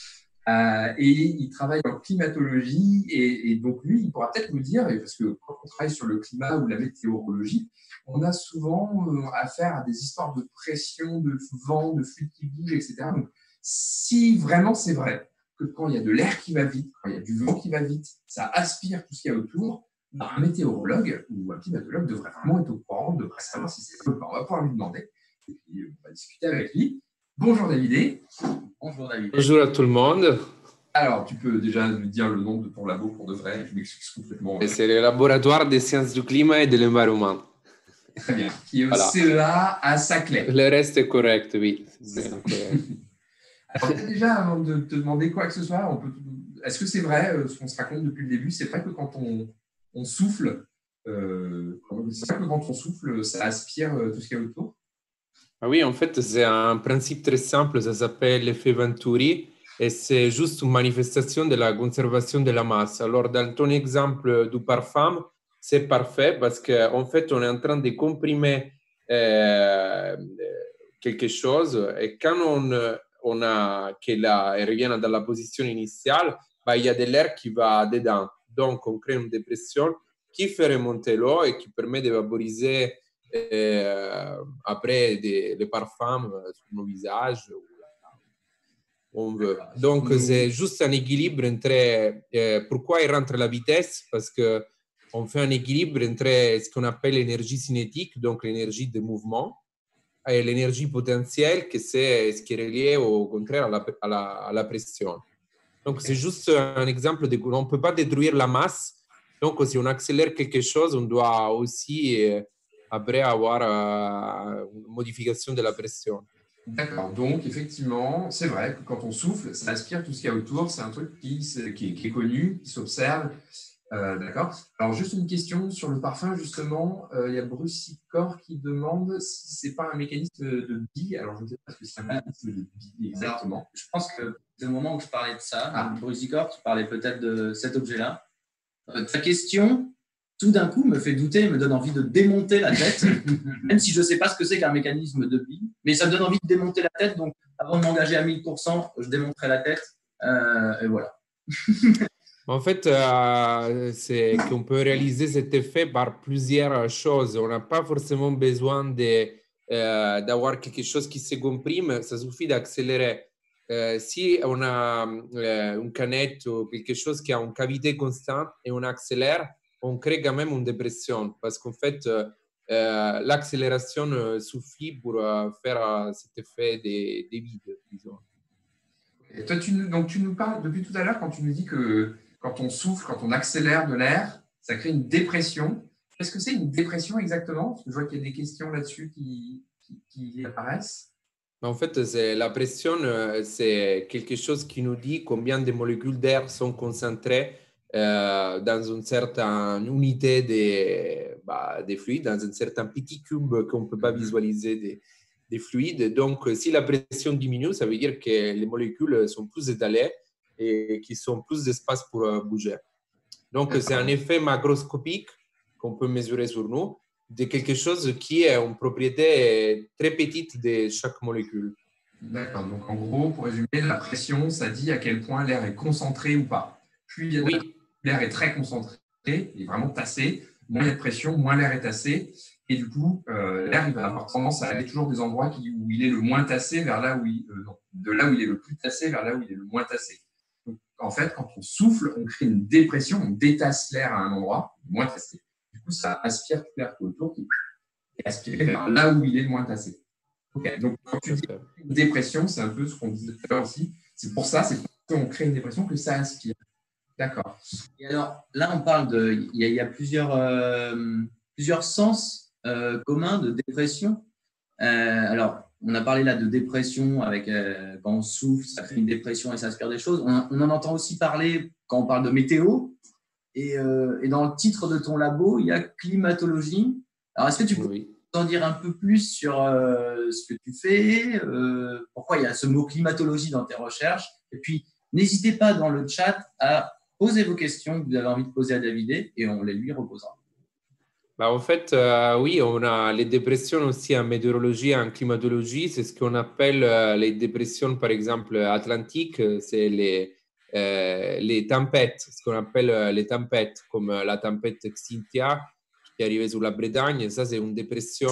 B: Et il travaille en climatologie et donc lui, il pourra peut-être nous dire, parce que quand on travaille sur le climat ou la météorologie, on a souvent affaire à des histoires de pression, de vent, de fluide qui bouge, etc. Donc, si vraiment c'est vrai que quand il y a de l'air qui va vite, quand il y a du vent qui va vite, ça aspire tout ce qu'il y a autour, un météorologue ou un climatologue devrait vraiment être au courant, devrait savoir si c'est vrai ou pas. On va pouvoir lui demander et puis on va discuter avec lui. Bonjour David.
A: Bonjour David.
C: Bonjour à tout le monde.
B: Alors, tu peux déjà nous dire le nom de ton labo pour de vrai, je m'excuse complètement.
C: C'est le laboratoire des sciences du climat et de l'environnement.
B: Très bien. Qui est au CEA à Saclay.
C: Le reste est correct, oui.
B: Alors, déjà, avant de te demander quoi que ce soit, est-ce que c'est vrai ce qu'on se raconte depuis le début? C'est vrai que quand on souffle, ça aspire tout ce qu'il y a autour?
C: Ah oui, en fait, c'est un principe très simple, ça s'appelle l'effet Venturi et c'est juste une manifestation de la conservation de la masse. Alors, dans ton exemple du parfum, c'est parfait parce qu'en fait, on est en train de comprimer quelque chose et quand on a qu'elle revient dans la position initiale, bah, il y a de l'air qui va dedans. Donc, on crée une dépression qui fait remonter l'eau et qui permet de vaporiser après les parfums sur nos visages où on veut. Donc, c'est juste un équilibre entre pourquoi il rentre la vitesse, parce qu'on fait un équilibre entre ce qu'on appelle l'énergie cinétique, donc l'énergie de mouvement, l'énergie potentielle, que c'est ce qui est relié au contraire à la pression. Donc, c'est juste un exemple de on ne peut pas détruire la masse. Donc, si on accélère quelque chose, on doit aussi après avoir une modification de la pression.
B: D'accord. Donc, effectivement, c'est vrai que quand on souffle, ça aspire tout ce qu'il y a autour. C'est un truc qui est connu, qui s'observe. D'accord. Alors, juste une question sur le parfum, justement. Il y a Brucicor qui demande si ce n'est pas un mécanisme de bille. Alors, je ne sais pas ce que c'est un mécanisme de bille exactement.
A: Alors, je pense que c'est le moment où je parlais de ça. Brucicor, tu parlais peut-être de cet objet-là. Ta question, tout d'un coup, me fait douter, me donne envie de démonter la tête, même si je ne sais pas ce que c'est qu'un mécanisme de bille. Mais ça me donne envie de démonter la tête. Donc, avant de m'engager à 1000%, je démonterai la tête. Et voilà.
C: En fait, c'est qu'on peut réaliser cet effet par plusieurs choses. On n'a pas forcément besoin d'avoir quelque chose qui se comprime, ça suffit d'accélérer. Si on a une canette ou quelque chose qui a une cavité constante et on accélère, on crée quand même une dépression parce qu'en fait, l'accélération suffit pour faire cet effet de vide, disons.
B: Et toi, tu nous parles depuis tout à l'heure quand tu nous dis que quand on souffle, quand on accélère de l'air, ça crée une dépression. Qu'est-ce que c'est une dépression exactement? Parce que je vois qu'il y a des questions là-dessus qui apparaissent.
C: En fait, la pression, c'est quelque chose qui nous dit combien de molécules d'air sont concentrées dans une certaine unité des fluides, dans un certain petit cube qu'on ne peut pas visualiser des fluides. Donc, si la pression diminue, ça veut dire que les molécules sont plus étalées et qu'ils ont plus d'espace pour bouger. Donc, c'est un effet macroscopique qu'on peut mesurer sur nous, de quelque chose qui est une propriété très petite de chaque molécule.
B: D'accord. Donc, en gros, pour résumer, la pression, ça dit à quel point l'air est concentré ou pas. Plus l'air est très concentré, il est vraiment tassé, moins il y a de pression, moins l'air est tassé. Et du coup, l'air, il va avoir tendance à aller toujours des endroits où il est le moins tassé vers là où de là où il est le plus tassé vers là où il est le moins tassé. Donc, en fait, quand on souffle, on crée une dépression, on détasse l'air à un endroit moins tassé. Du coup, ça aspire tout l'air autour qui est aspiré vers là où il est le moins tassé. Okay. Donc, quand tu dis une dépression, c'est un peu ce qu'on disait tout à l'heure aussi. C'est pour ça, c'est qu'on crée une dépression que ça aspire. D'accord.
A: Et alors, là, on parle de… Il y a plusieurs sens communs de dépression. Alors, on a parlé là de dépression avec quand on souffle, ça crée une dépression et ça aspire des choses. On en entend aussi parler quand on parle de météo. Et dans le titre de ton labo, il y a climatologie. Alors, est-ce que tu peux en dire un peu plus sur ce que tu fais, pourquoi il y a ce mot climatologie dans tes recherches? Et puis, n'hésitez pas dans le chat à poser vos questions que vous avez envie de poser à David et on les lui reposera.
C: En fait, oui, on a les dépressions aussi en météorologie et en climatologie. C'est ce qu'on appelle les dépressions, par exemple, atlantiques. C'est les tempêtes, ce qu'on appelle les tempêtes, comme la tempête Xynthia qui est arrivée sur la Bretagne. Ça, c'est une dépression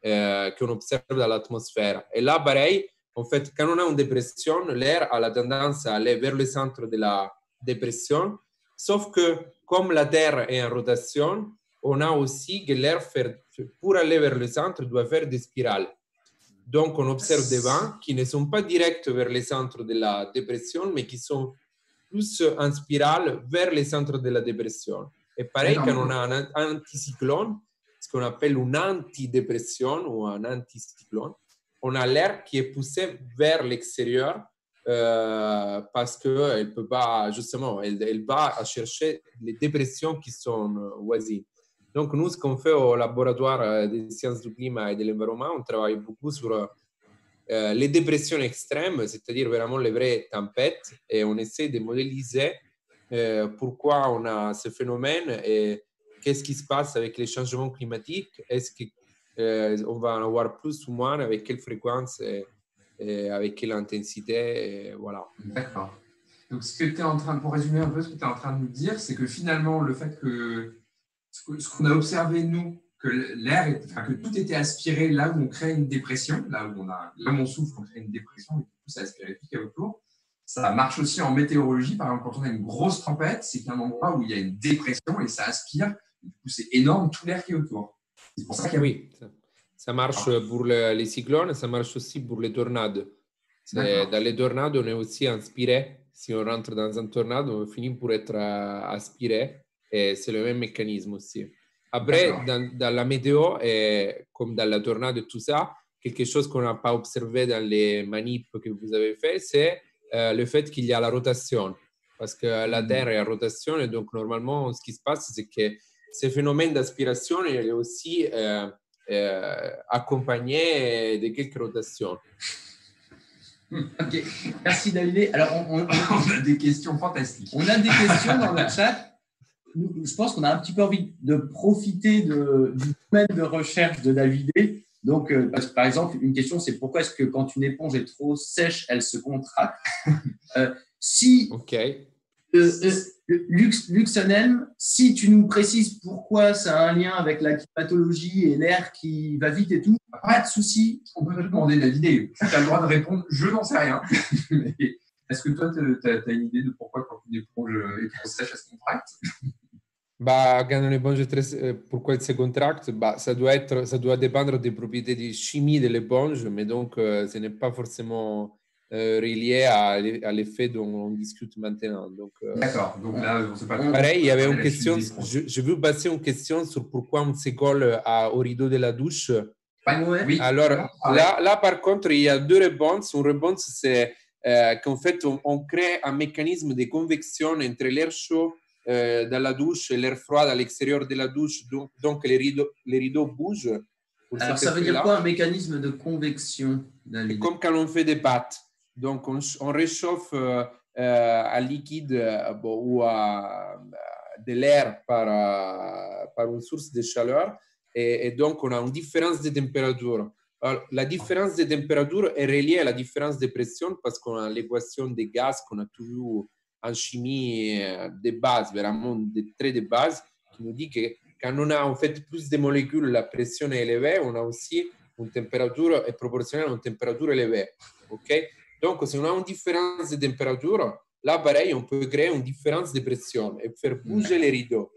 C: qu'on observe dans l'atmosphère. Et là, pareil, en fait, quand on a une dépression, l'air a la tendance à aller vers le centre de la dépression. Sauf que, comme la Terre est en rotation, on a aussi que l'air, pour aller vers le centre, doit faire des spirales. Donc, on observe des vents qui ne sont pas directs vers le centre de la dépression, mais qui sont plus en spirale vers le centre de la dépression. Et pareil, quand on a un anticyclone, ce qu'on appelle une antidépression ou un anticyclone, on a l'air qui est poussé vers l'extérieur parce qu'elle peut pas, justement, elle va chercher les dépressions qui sont voisines. Donc, nous, ce qu'on fait au laboratoire des sciences du climat et de l'environnement, on travaille beaucoup sur les dépressions extrêmes, c'est-à-dire vraiment les vraies tempêtes, et on essaie de modéliser pourquoi on a ce phénomène et qu'est-ce qui se passe avec les changements climatiques. Est-ce qu'on va en avoir plus ou moins, avec quelle fréquence et avec quelle intensité, et voilà.
B: D'accord. Donc, ce que tu es en train, pour résumer un peu ce que tu es en train de nous dire, c'est que finalement, le fait que ce qu'on a observé, nous, que l'air, que tout était aspiré là où on crée une dépression, là où on souffle, on crée une dépression, et du coup, ça aspire tout ce qu'il y a autour. Ça marche aussi en météorologie. Par exemple, quand on a une grosse tempête, c'est qu'un endroit où il y a une dépression et ça aspire. Et du coup, c'est énorme tout l'air qui est autour. C'est pour ça qu'il y a…
C: Oui, Ça marche pour les cyclones, ça marche aussi pour les tornades. Dans les tornades, on est aussi inspiré. Si on rentre dans un tornade, on finit pour être aspiré. Et c'est le même mécanisme aussi. Après, dans la météo, et comme dans la tornade et tout ça, quelque chose qu'on n'a pas observé dans les manips que vous avez fait, c'est le fait qu'il y a la rotation. Parce que la Terre est en rotation et donc normalement, ce qui se passe, c'est que ce phénomène d'aspiration est aussi accompagné de quelques rotations.
A: Ok, merci David. Alors,
B: on a des questions fantastiques.
A: On a des questions dans le chat. Je pense qu'on a un petit peu envie de profiter du domaine de recherche de Davidé. Donc, par exemple, une question, c'est pourquoi est-ce que quand une éponge est trop sèche, elle se contracte Luxonelm, si tu nous précises pourquoi ça a un lien avec la climatologie et l'air qui va vite et tout, pas de souci.
B: On peut te demander Davidé. Tu as le droit de répondre, je n'en sais rien. Est-ce que toi, tu as une idée de pourquoi quand une éponge est trop sèche, elle se contracte?
C: Quand une éponge est très, pourquoi elle se contracte, ça doit dépendre des propriétés de chimie de l'éponge, mais donc ce n'est pas forcément relié à l'effet dont on discute maintenant.
B: D'accord, donc là, on ne sait pas.
C: Pareil, il y avait une question, je veux passer une question sur pourquoi on se colle au rideau de la douche.
B: Oui.
C: Alors là, par contre, il y a deux réponses. Une réponse, c'est qu'en fait, on crée un mécanisme de convection entre l'air chaud dans la douche et l'air froid à l'extérieur de la douche, donc les rideaux bougent.
A: Alors ça veut dire quoi un mécanisme de convection,
C: David? Comme quand on fait des pâtes. Donc on réchauffe un liquide ou de l'air par une source de chaleur et donc on a une différence de température. Alors, la différence de température est reliée à la différence de pression parce qu'on a l'équation des gaz qu'on a toujours en chimie de base, vraiment des traits de base, qui nous dit que quand on a en fait plus de molécules, la pression est élevée, on a aussi une température est proportionnelle à une température élevée. Okay? Donc, si on a une différence de température, là, pareil, on peut créer une différence de pression et faire bouger les rideaux.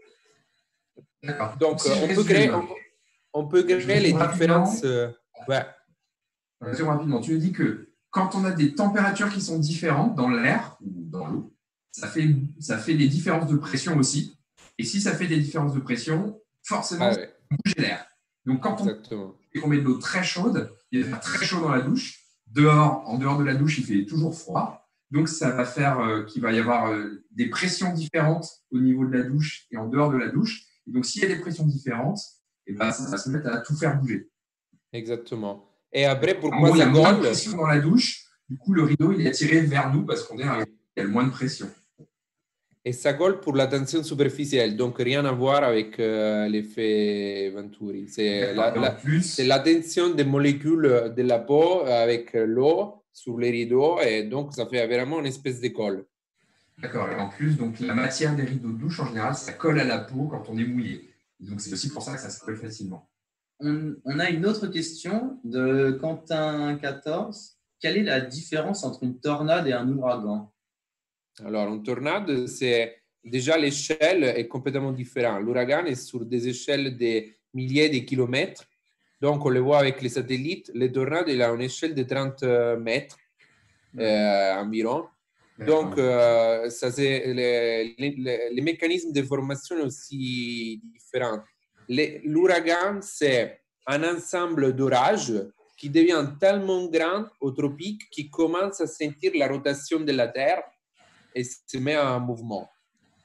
C: Donc, on peut créer les différences.
B: Rapidement, tu me dis que quand on a des températures qui sont différentes dans l'air ou dans l'eau, ça fait des différences de pression aussi. Et si ça fait des différences de pression, forcément, ça bouge l'air. Donc, quand on met de l'eau très chaude, il va faire très chaud dans la douche. En dehors de la douche, il fait toujours froid. Donc, ça va faire qu'il va y avoir des pressions différentes au niveau de la douche et en dehors de la douche. Et donc, s'il y a des pressions différentes, ça va se mettre à tout faire bouger.
C: Exactement. Et après, pourquoi
B: il y a moins de pression dans la douche? Du coup, le rideau, il est attiré vers nous parce qu'il y a le moins de pression.
C: Et ça colle pour la tension superficielle, donc rien à voir avec l'effet Venturi. C'est la tension des molécules de la peau avec l'eau sur les rideaux et donc ça fait vraiment une espèce de colle.
B: D'accord, et en plus, donc, la matière des rideaux de douche, en général, ça colle à la peau quand on est mouillé. Donc c'est aussi pour ça que ça se colle facilement.
A: On a une autre question de Quentin 14. Quelle est la différence entre une tornade et un ouragan?
C: Alors, une tornade, c'est déjà l'échelle est complètement différente. L'ouragan est sur des échelles de milliers de kilomètres. Donc, on le voit avec les satellites. Les tornades, il a une échelle de 30 mètres environ. Donc, ça, les mécanismes de formation sont aussi différents. L'ouragan, c'est un ensemble d'orages qui devient tellement grand au tropique qu'il commence à sentir la rotation de la Terre et se met en mouvement.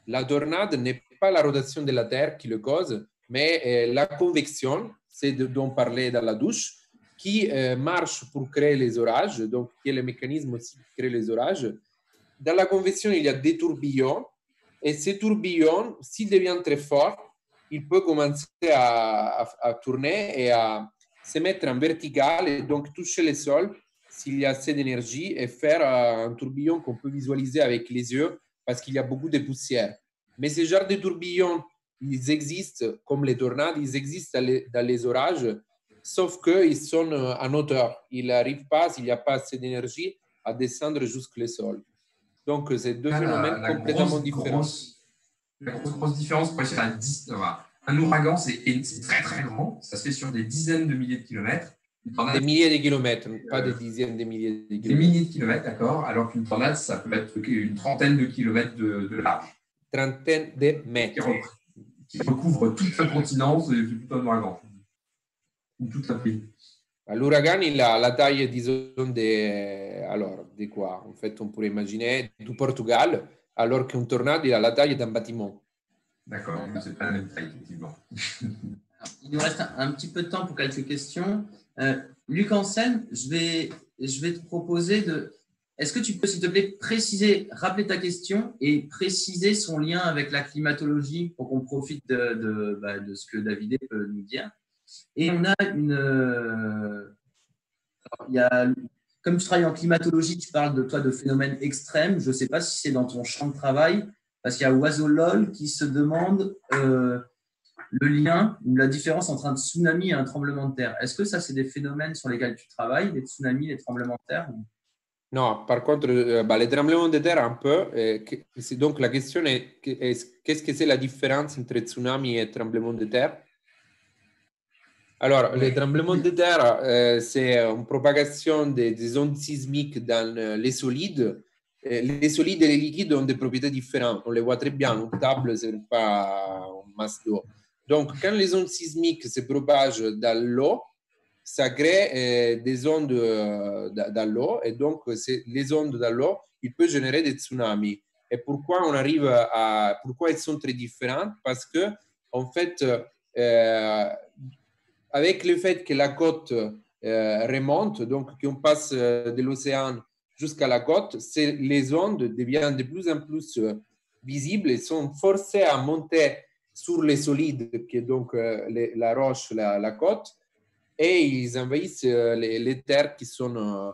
C: La tornade n'est pas la rotation de la Terre qui le cause, mais la convection, c'est dont on parlait dans la douche, qui marche pour créer les orages, donc qui est le mécanisme aussi qui crée les orages. Dans la convection, il y a des tourbillons, et ces tourbillons, s'ils deviennent très forts, ils peuvent commencer à tourner et à se mettre en vertical et donc toucher le sol s'il y a assez d'énergie et faire un tourbillon qu'on peut visualiser avec les yeux parce qu'il y a beaucoup de poussière. Mais ce genre de tourbillons, ils existent comme les tornades, ils existent dans les orages, sauf qu'ils sont en hauteur. Ils n'arrivent pas, s'il n'y a pas assez d'énergie, à descendre jusqu'au sol. Donc, c'est deux phénomènes complètement différents.
B: La grosse différence, Un ouragan, c'est très, très grand. Ça se fait sur des dizaines de milliers de kilomètres.
C: Des milliers de kilomètres, pas des dizaines de milliers de kilomètres.
B: Des milliers de kilomètres, d'accord. Alors qu'une tornade, ça peut être une trentaine de kilomètres de large.
C: Trentaine de mètres.
B: Qui recouvre tout un continent, c'est tout un ouragan. Ou tout un pays.
C: L'ouragan, il a la taille, disons, de quoi? En fait, on pourrait imaginer du Portugal, alors qu'un tornade, il a la taille d'un bâtiment.
B: D'accord, c'est pas la même taille, effectivement.
A: Il nous reste un petit peu de temps pour quelques questions. Luc Hansen, je vais te proposer de... Est-ce que tu peux, s'il te plaît, rappeler ta question et préciser son lien avec la climatologie pour qu'on profite de ce que David peut nous dire. Et on a comme tu travailles en climatologie, tu parles de phénomènes extrêmes. Je ne sais pas si c'est dans ton champ de travail, parce qu'il y a Oiseau LOL qui se demande le lien ou la différence entre un tsunami et un tremblement de terre. Est-ce que ça, c'est des phénomènes sur lesquels tu travailles, les tsunamis, les tremblements de terre?
C: Non, par contre, les tremblements de terre, un peu. Donc, la question est, qu'est-ce que c'est la différence entre tsunami et tremblement de terre? Alors, les tremblements de terre, c'est une propagation des ondes sismiques dans les solides. Les solides et les liquides ont des propriétés différentes. On les voit très bien. Une table, ce n'est pas une masse d'eau. Donc, quand les ondes sismiques se propagent dans l'eau, ça crée des ondes dans l'eau. Et donc, les ondes dans l'eau, ils peuvent générer des tsunamis. Et pourquoi pourquoi elles sont très différentes? Parce que, en fait, avec le fait que la côte remonte, donc qu'on passe de l'océan jusqu'à la côte, les ondes deviennent de plus en plus visibles et sont forcées à monter sur les solides, qui est donc la roche, la côte, et ils envahissent les terres qui sont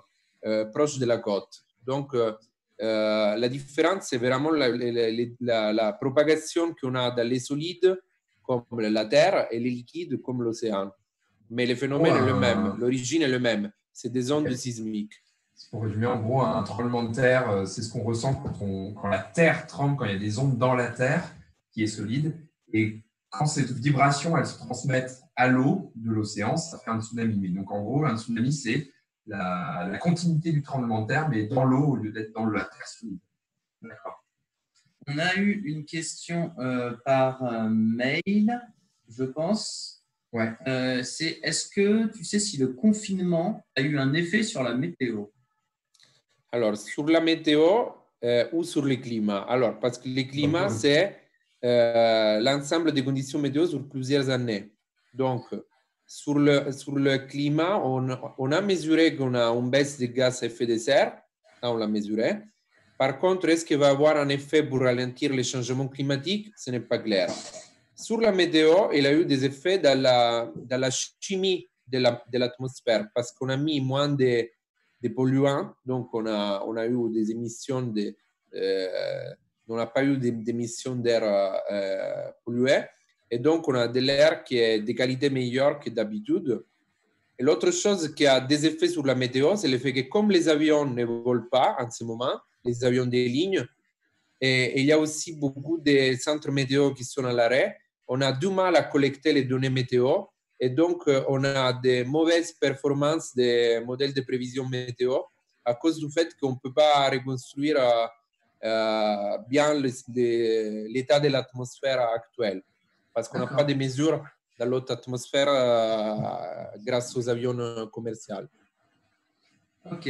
C: proches de la côte. Donc, la différence, c'est vraiment la propagation qu'on a dans les solides, comme la terre, et les liquides, comme l'océan. Mais le phénomène est le même, l'origine est le même. C'est des ondes sismiques.
B: Pour résumer, en gros, un tremblement de terre, c'est ce qu'on ressent quand la terre tremble, quand il y a des ondes dans la terre qui est solide. Et quand cette vibration, elle se transmettent à l'eau de l'océan, ça fait un tsunami. Mais donc, en gros, un tsunami, c'est la continuité du tremblement de terre, mais dans l'eau au lieu d'être dans la terre solide. D'accord.
A: On a eu une question par mail, je pense.
B: Ouais.
A: C'est est-ce que tu sais si le confinement a eu un effet sur la météo?
C: Alors, sur la météo ou sur le climat? Alors, parce que le climat, c'est l'ensemble des conditions météo sur plusieurs années. Donc, sur le climat, on a mesuré qu'on a une baisse des gaz à effet de serre. Ça, on l'a mesuré. Par contre, est-ce qu'il va avoir un effet pour ralentir les changements climatiques? Ce n'est pas clair. Sur la météo, il a eu des effets dans la chimie de l'atmosphère parce qu'on a mis moins de polluants, donc on a eu des émissions on n'a pas eu d'émissions d'air polluées, et donc on a de l'air qui est de qualité meilleure que d'habitude. Et l'autre chose qui a des effets sur la météo, c'est le fait que comme les avions ne volent pas en ce moment, les avions des lignes, et il y a aussi beaucoup de centres météo qui sont à l'arrêt, on a du mal à collecter les données météo, et donc on a des mauvaises performances des modèles de prévision météo à cause du fait qu'on ne peut pas reconstruire bien l'état de l'atmosphère actuelle, parce qu'on n'a pas de mesures dans l'autre atmosphère grâce aux avions commerciaux.
A: Ok,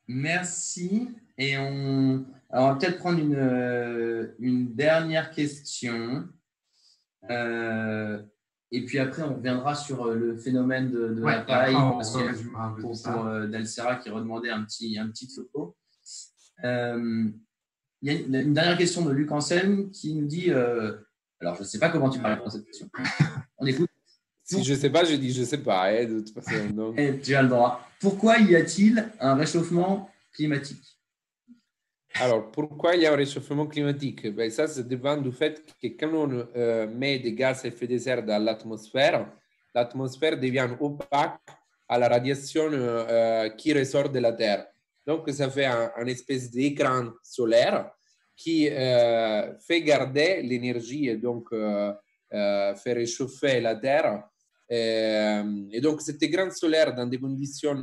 A: merci. Et on va peut-être prendre une dernière question. Et puis après, on reviendra sur le phénomène de la paille, parce que pour Delsera qui redemandait un petit topo. Il y a une dernière question de Luc Hansen qui nous dit, alors je ne sais pas comment tu vas répondre à cette question. On écoute.
C: Si je ne sais pas, je dis je ne sais pas, de toute façon. Donc.
A: Et tu as le droit. Pourquoi y a-t-il un réchauffement climatique?
C: Alors, pourquoi il y a un réchauffement climatique? Ben, ça dépend du fait que quand on met des gaz à effet de serre dans l'atmosphère devient opaque à la radiation qui ressort de la Terre. Donc, ça fait un espèce d'écran solaire qui fait garder l'énergie et donc faire réchauffer la Terre. Et donc, cette graines solaires dans des conditions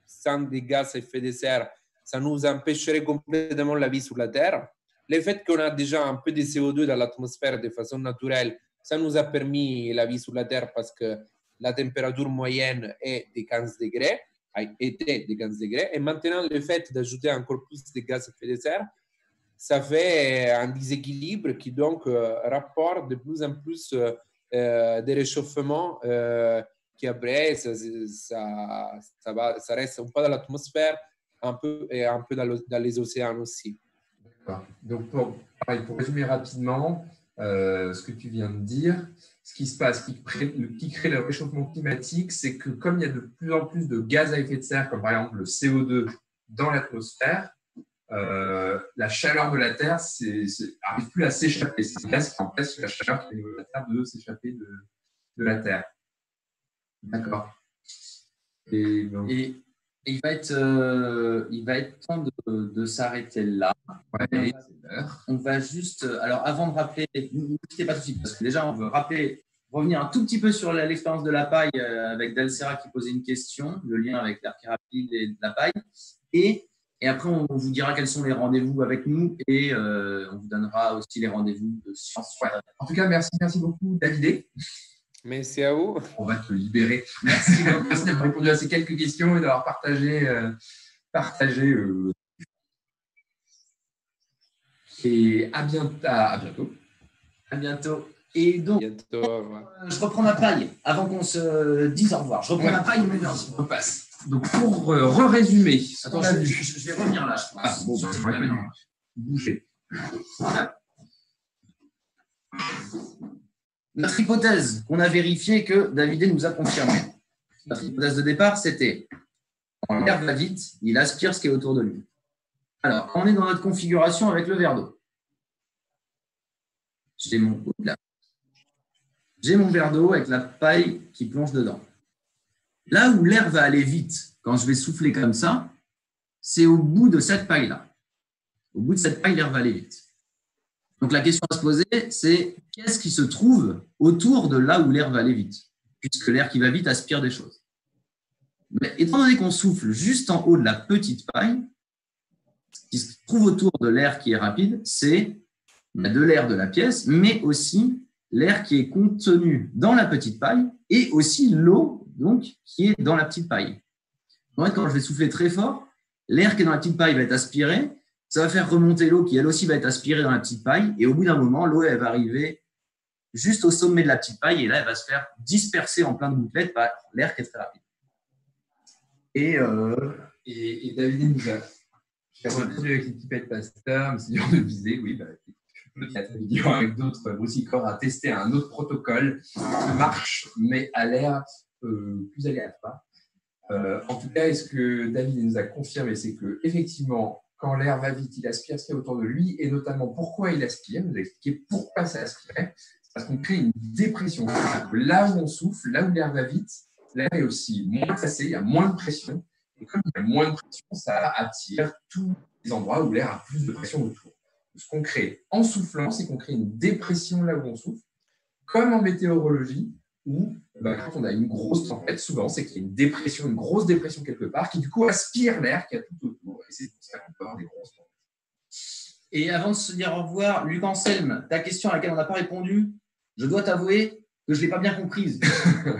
C: sans des gaz à effet de serre, ça nous empêcherait complètement la vie sur la Terre. Le fait qu'on a déjà un peu de CO2 dans l'atmosphère de façon naturelle, ça nous a permis la vie sur la Terre parce que la température moyenne est de 15 degrés, était de 15 degrés. Et maintenant, le fait d'ajouter encore plus de gaz à effet de serre, ça fait un déséquilibre qui donc rapporte de plus en plus des réchauffements qui après, ça reste un peu dans l'atmosphère et un peu dans les océans aussi.
B: D'accord. Donc, pour résumer rapidement ce que tu viens de dire, ce qui se passe, qui crée le réchauffement climatique, c'est que comme il y a de plus en plus de gaz à effet de serre, comme par exemple le CO2 dans l'atmosphère, la chaleur de la Terre n'arrive plus à s'échapper. C'est le gaz qui empêche la chaleur qui est au niveau de la Terre de s'échapper de la Terre. D'accord.
A: Et il va être temps de s'arrêter là.
B: Ouais,
A: on va juste… Alors, avant de rappeler, ne quittez pas tout de suite, parce que déjà, on veut revenir un tout petit peu sur l'expérience de la paille avec Dalsera qui posait une question, le lien avec l'air qui est rapide et de la paille. Et après, on vous dira quels sont les rendez-vous avec nous et on vous donnera aussi les rendez-vous de science.
B: Ouais. En tout cas, merci beaucoup, David.
C: Merci à vous.
B: On va te libérer. Merci d'avoir répondu à ces quelques questions et d'avoir partagé. Et à bientôt.
A: À bientôt. Et donc, je reprends ma paille avant qu'on se dise au revoir. Je reprends ma paille, mais on repasse.
B: Donc, pour résumer,
A: attends, je vais revenir là, je pense.
B: Bougez.
A: Notre hypothèse qu'on a vérifiée que David nous a confirmé. Notre hypothèse de départ, c'était quand l'air va vite, il aspire ce qui est autour de lui. Alors, on est dans notre configuration avec le verre d'eau. J'ai mon verre d'eau avec la paille qui plonge dedans. Là où l'air va aller vite, quand je vais souffler comme ça, c'est au bout de cette paille-là. Au bout de cette paille, l'air va aller vite. Donc, la question à se poser, c'est qu'est-ce qui se trouve autour de là où l'air va aller vite, puisque l'air qui va vite aspire des choses. Mais étant donné qu'on souffle juste en haut de la petite paille, ce qui se trouve autour de l'air qui est rapide, c'est de l'air de la pièce, mais aussi l'air qui est contenu dans la petite paille et aussi l'eau donc, qui est dans la petite paille. En fait, quand je vais souffler très fort, l'air qui est dans la petite paille va être aspiré, ça va faire remonter l'eau qui, elle aussi, va être aspirée dans la petite paille. Et au bout d'un moment, l'eau, elle va arriver juste au sommet de la petite paille. Et là, elle va se faire disperser en plein de gouttelettes par l'air qui est très rapide. Et
B: David nous a… J'ai répondu avec une pipette Pasteur, mais c'est dur de viser. Oui, je peux mettre la vidéo avec d'autres broussikors à tester un autre protocole qui marche, mais à l'air plus aléatoire. En tout cas, ce que David nous a confirmé, c'est qu'effectivement, quand l'air va vite, il aspire ce qu'il y a autour de lui, et notamment pourquoi il aspire. Il nous a expliqué pourquoi ça aspirait. Parce qu'on crée une dépression. Là où on souffle, là où l'air va vite, l'air est aussi moins tassé, il y a moins de pression. Et comme il y a moins de pression, ça attire tous les endroits où l'air a plus de pression autour. Ce qu'on crée en soufflant, c'est qu'on crée une dépression là où on souffle, comme en météorologie, où quand on a une grosse tempête, souvent, c'est qu'il y a une dépression, une grosse dépression quelque part, qui du coup aspire l'air qu'il y a tout autour. Et c'est pour ça qu'on peut avoir des grosses tempêtes.
A: Et avant de se dire au revoir, Luc Anselme, ta question à laquelle on n'a pas répondu, je dois t'avouer que je ne l'ai pas bien comprise.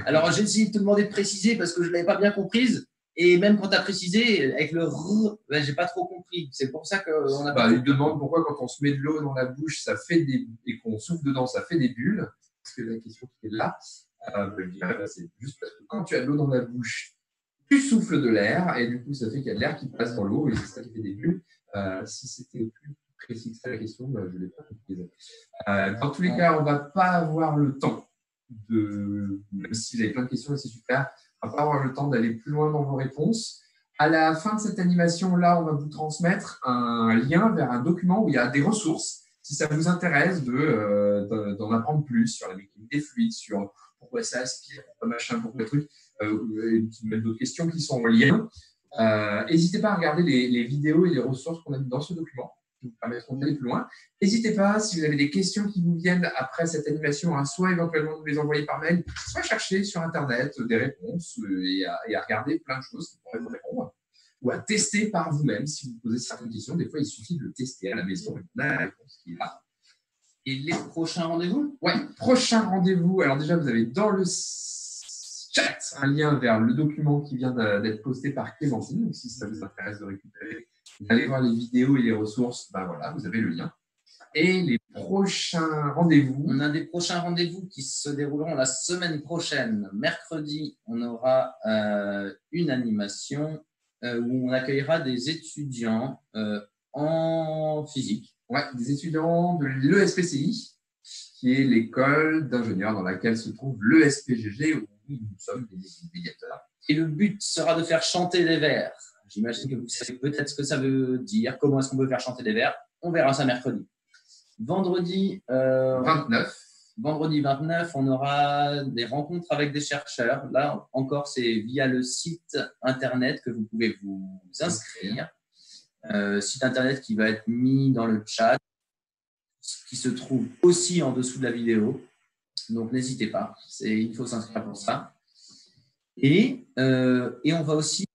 A: Alors, j'ai essayé de te demander de préciser parce que je ne l'avais pas bien comprise. Et même quand tu as précisé, avec le R, je n'ai pas trop compris. C'est pour ça qu'on a pas…
B: Il demande pourquoi quand on se met de l'eau dans la bouche, ça fait et qu'on souffle dedans, ça fait des bulles. Parce que la question qui est là, je dirais, c'est juste parce que quand tu as de l'eau dans la bouche, tu souffles de l'air et du coup, ça fait qu'il y a de l'air qui passe dans l'eau et c'est ça qui fait des bulles. Si c'était plus précis que ça la question, je ne l'ai pas compris. Dans tous les cas, on ne va pas avoir le temps même si vous avez plein de questions, c'est super, on ne va pas avoir le temps d'aller plus loin dans vos réponses. À la fin de cette animation-là, on va vous transmettre un lien vers un document où il y a des ressources. Si ça vous intéresse d'en apprendre plus sur la mécanique des fluides, sur pourquoi ça aspire, pourquoi machin, pourquoi le truc, d'autres questions qui sont en lien. N'hésitez pas à regarder les vidéos et les ressources qu'on a mis dans ce document. qui vous permettront d'aller plus loin. N'hésitez pas, si vous avez des questions qui vous viennent après cette animation, à soit éventuellement nous les envoyer par mail, soit chercher sur Internet des réponses et à regarder plein de choses qui pourraient vous répondre, ou à tester par vous-même si vous posez certaines questions. Des fois, il suffit de le tester à la maison et on a la réponse qui est là.
A: Et les prochains rendez-vous?
B: Ouais, prochain rendez-vous. Alors déjà, vous avez dans le chat un lien vers le document qui vient d'être posté par Clémentine. Donc, si ça vous intéresse de récupérer, allez voir les vidéos et les ressources. Ben voilà, vous avez le lien. Et les prochains rendez-vous.
A: On a des prochains rendez-vous qui se dérouleront la semaine prochaine. Mercredi, on aura une animation où on accueillera des étudiants en physique.
B: Ouais, des étudiants de l'ESPCI, qui est l'école d'ingénieurs dans laquelle se trouve l'ESPGG, où nous sommes des médiateurs.
A: Et le but sera de faire chanter les vers. J'imagine que vous savez peut-être ce que ça veut dire, comment est-ce qu'on peut faire chanter les vers. On verra ça mercredi. Vendredi
B: 29,
A: on aura des rencontres avec des chercheurs. Là, encore, c'est via le site internet que vous pouvez vous inscrire. Site internet qui va être mis dans le chat, qui se trouve aussi en dessous de la vidéo. Donc, n'hésitez pas. Il faut s'inscrire pour ça. Et on va aussi, si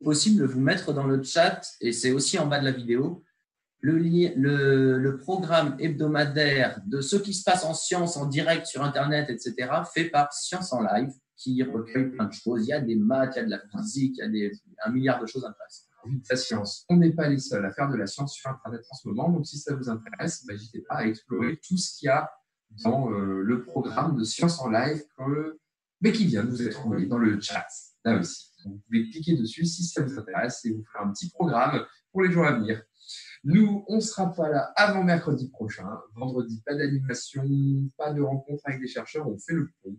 A: possible, vous mettre dans le chat, et c'est aussi en bas de la vidéo, le programme hebdomadaire de ce qui se passe en sciences, en direct sur Internet, etc., fait par Science en Live, qui recueille plein de choses. Il y a des maths, il y a de la physique, il y a un milliard de choses intéressantes.
B: La science. On n'est pas les seuls à faire de la science sur Internet en ce moment. Donc, si ça vous intéresse, n'hésitez pas à explorer tout ce qu'il y a dans le programme de Science en Live mais qui vient de vous être envoyé dans le chat. Là aussi. Donc, vous pouvez cliquer dessus si ça vous intéresse et vous faire un petit programme pour les jours à venir. Nous, on ne sera pas là avant mercredi prochain. Vendredi, pas d'animation, pas de rencontre avec des chercheurs. On fait le pont.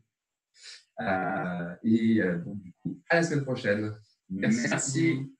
B: Donc, du coup, à la semaine prochaine.
A: Merci.